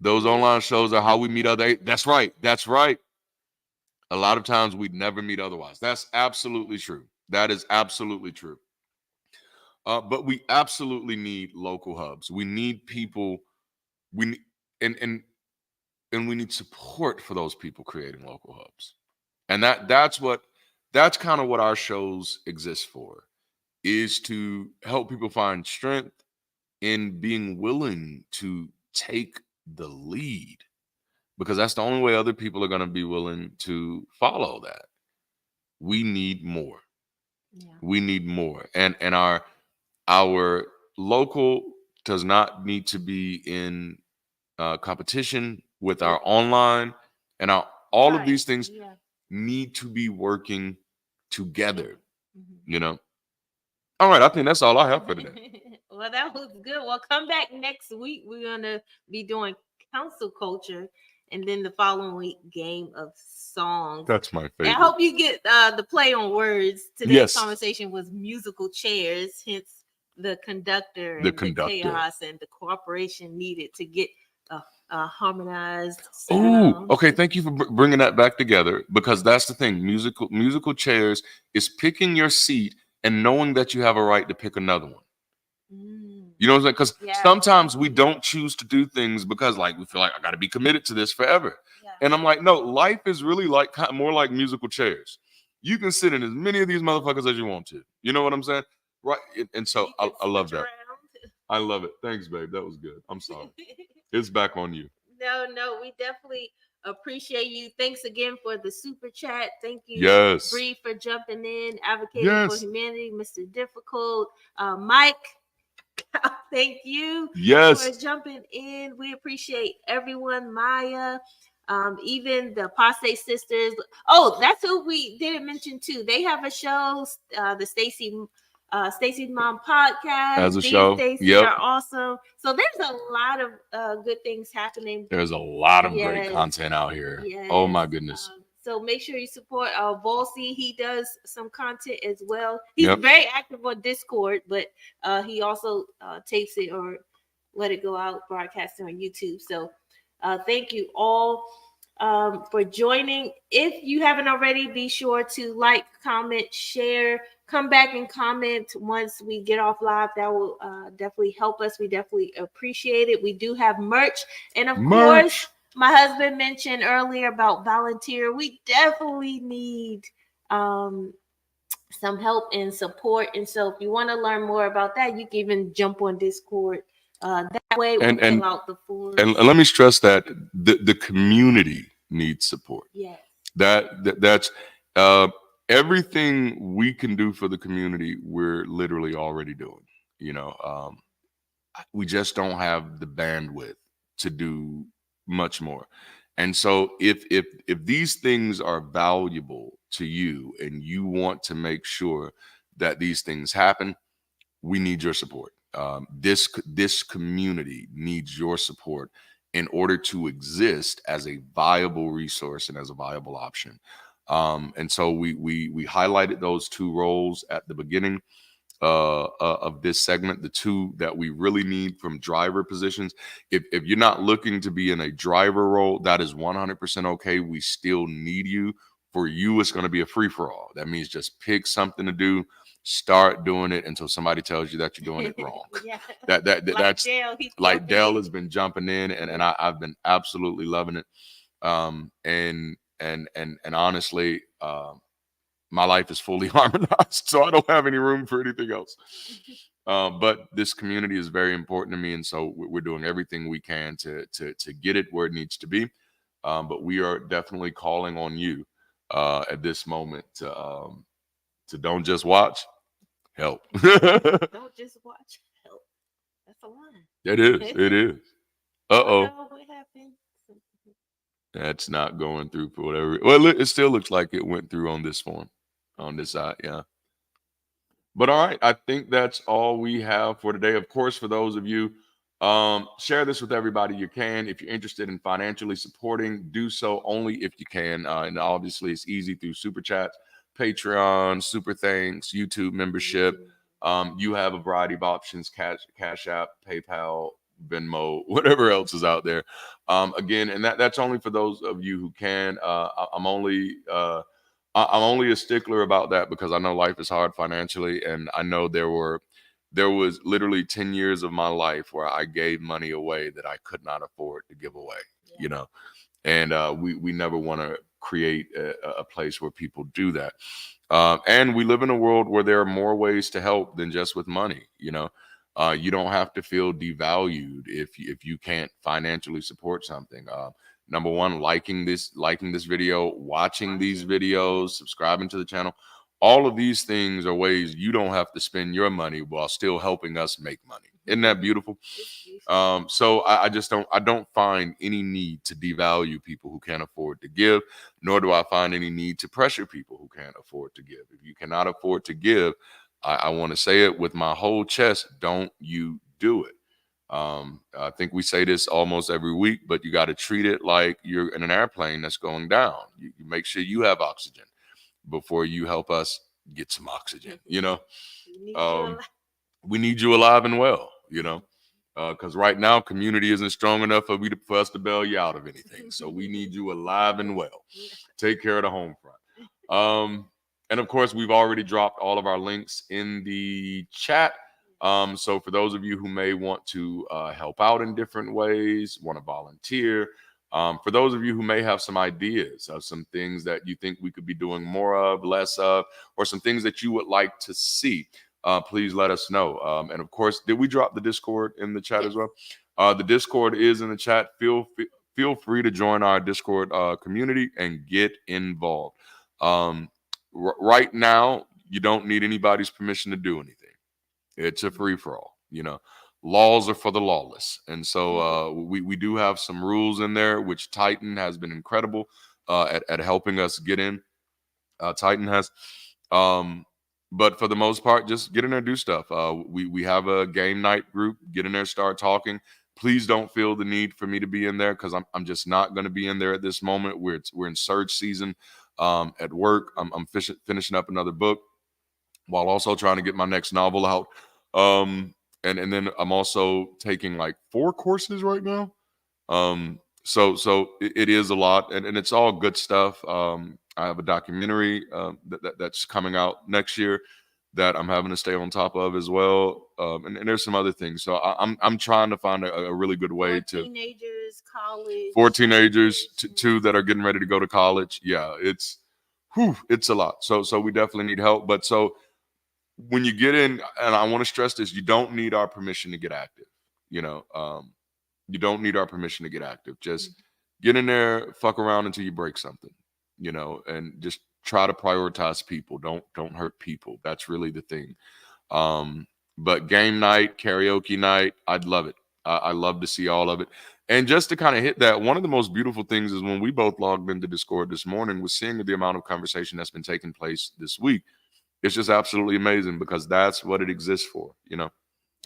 Those online shows are how we meet other. That's right. That's right. A lot of times we'd never meet otherwise. That's absolutely true. That is absolutely true. But we absolutely need local hubs. We need people. We need, and we need support for those people creating local hubs. And that's kind of what our shows exist for, is to help people find strength in being willing to take the lead, because that's the only way other people are going to be willing to follow that. We need more. Yeah. We need more. And our Our local does not need to be in competition with our online, and all of Right. these things Yeah. need to be working together. Mhm. You know. All right, I think that's all I have for today. Well, that was good. Well, come back next week. We're gonna be doing council culture, and then the following week, game of songs. That's my And I favorite. hope you get the play on words. Today's Yes. conversation was musical chairs, hence the conductor The and the conductor. chaos and the cooperation needed to get a harmonized Oh, sound. okay. Thank you for bringing that back together, because that's the thing. Musical chairs is picking your seat and knowing that you have a right to pick another one. Mm, You know what I'm saying? Because yeah, sometimes we don't choose to do things because, like, we feel like I got to be committed to this forever. yeah. And I'm like, no, life is really like more like musical chairs. You can sit in as many of these motherfuckers as you want to. You know what I'm saying? Right. And so You I, can I love switch that. I love it. Thanks, babe. That was good. I'm sorry. around. It's back on you. No, we definitely appreciate you. Thanks again for the super chat. Thank you, Yes. Bree, for jumping in, advocating for Yes. humanity. Mr. Difficult, Mike, thank you for Yes. jumping in. We appreciate everyone. Maya, even the Apostate Sisters. Oh, that's who we didn't mention too. They have a show, the Stacy's Mom podcast. As a These show. Stacy Yep. are awesome. So there's a lot of good things happening. There's a lot of great Yes. content out here. Yes. Oh my goodness. So make sure you support Volsey. He does some content as well. He's Yep. very active on Discord, but he also tapes it or let it go out, broadcast it on YouTube. So thank you all for joining. If you haven't already, be sure to like, comment, share. Come back and comment once we get off live. That will definitely help us. We definitely appreciate it. We do have merch. And of course, my husband mentioned earlier about volunteer. We definitely need some help and support. And so if you want to learn more about that, you can even jump on Discord. That way we'll fill out the forms. And let me stress that the community needs support. Yes. That's everything we can do for the community, we're literally already doing. You know, we just don't have the bandwidth to do much more. And so if these things are valuable to you and you want to make sure that these things happen, we need your support. This community needs your support in order to exist as a viable resource and as a viable option. And so we highlighted those two roles at the beginning of this segment, the two that we really need from driver positions. If you're not looking to be in a driver role, that is 100% okay. We still need you. For you, it's going to be a free for all. That means just pick something to do, start doing it until somebody tells you that you're doing it wrong. Yeah. That's Dale, like Dale has been jumping in, and I've been absolutely loving it. And honestly, my life is fully harmonized, so I don't have any room for anything else. But this community is very important to me, and so we're doing everything we can to get it where it needs to be. But we are definitely calling on you at this moment to don't just watch, help. Don't just watch, help. That's a line. It is. It is. Oh, what happened? That's not going through for whatever. Well, it still looks like it went through on this form, on this side. Yeah. But all right, I think that's all we have for today. Of course, for those of you, share this with everybody you can. If you're interested in financially supporting, do so only if you can. And obviously, it's easy through Super Chats, Patreon, Super Thanks, YouTube membership. You have a variety of options: Cashapp, PayPal, Venmo, whatever else is out there. Again, and that's only for those of you who can. I'm only a stickler about that because I know life is hard financially, and I know there was literally 10 years of my life where I gave money away that I could not afford to give away. Yeah. You know, and we never want to create a place where people do that. And we live in a world where there are more ways to help than just with money. You know, you don't have to feel devalued if you can't financially support something. Number one, liking this video, watching these videos, subscribing to the channel. All of these things are ways you don't have to spend your money while still helping us make money. Isn't that beautiful? It's beautiful. So I don't find any need to devalue people who can't afford to give, nor do I find any need to pressure people who can't afford to give. If you cannot afford to give, I want to say it with my whole chest, don't you do it. I think we say this almost every week, but you got to treat it like you're in an airplane that's going down. You make sure you have oxygen before you help us get some oxygen. We need you Um, alive. we need you alive and well. Because right now community isn't strong enough for us to bail you out of anything. So we need you alive and well. Take care of the home front. And of course, we've already dropped all of our links in the chat. So for those of you who may want to help out in different ways, want to volunteer, for those of you who may have some ideas of some things that you think we could be doing more of, less of, or some things that you would like to see, please let us know. And of course, did we drop the Discord in the chat as well? The Discord is in the chat. Feel free to join our Discord community and get involved. Right now, you don't need anybody's permission to do anything. It's a free for all. Laws are for the lawless, and so we do have some rules in there, which Titan has been incredible at helping us get in. Titan has. But for the most part, just get in there, do stuff. We have a game night group. Get in there, start talking. Please don't feel the need for me to be in there because I'm just not going to be in there at this moment. We're in surge season at work. I'm finishing up another book while also trying to get my next novel out. And then I'm also taking like 4 courses right now. So it is a lot, and it's all good stuff. I have a documentary that's coming out next year that I'm having to stay on top of as well. And there's some other things. So I'm trying to find a really good way to teenagers, college, 4 teenagers, 2 that are getting ready to go to college. Yeah, it's a lot. So we definitely need help. But so when you get in, and I want to stress this, you don't need our permission to get active. You don't need our permission to get active. Just get in there, fuck around until you break something, and just try to prioritize people. Don't hurt people. That's really the thing. But game night, karaoke night, I'd love it. I love to see all of it. And just to kind of hit that, one of the most beautiful things is when we both logged into Discord this morning was seeing the amount of conversation that's been taking place this week. It's just absolutely amazing because that's what it exists for.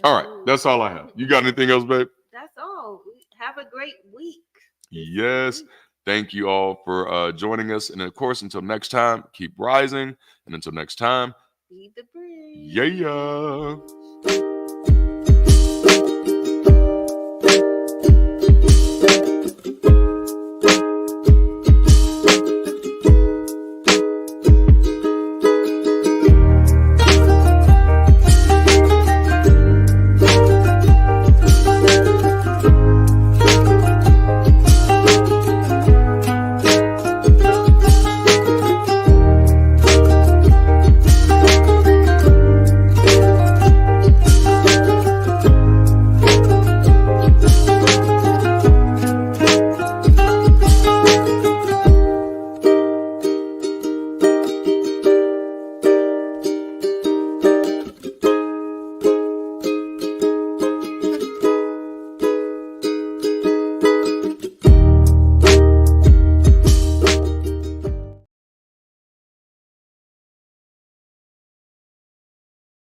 All right, that's all I have. You got anything else, babe? That's all. Have a great week. Yes. Thank you all for joining us. And of course, until next time, keep rising. And until next time, Be the bridge. yeah.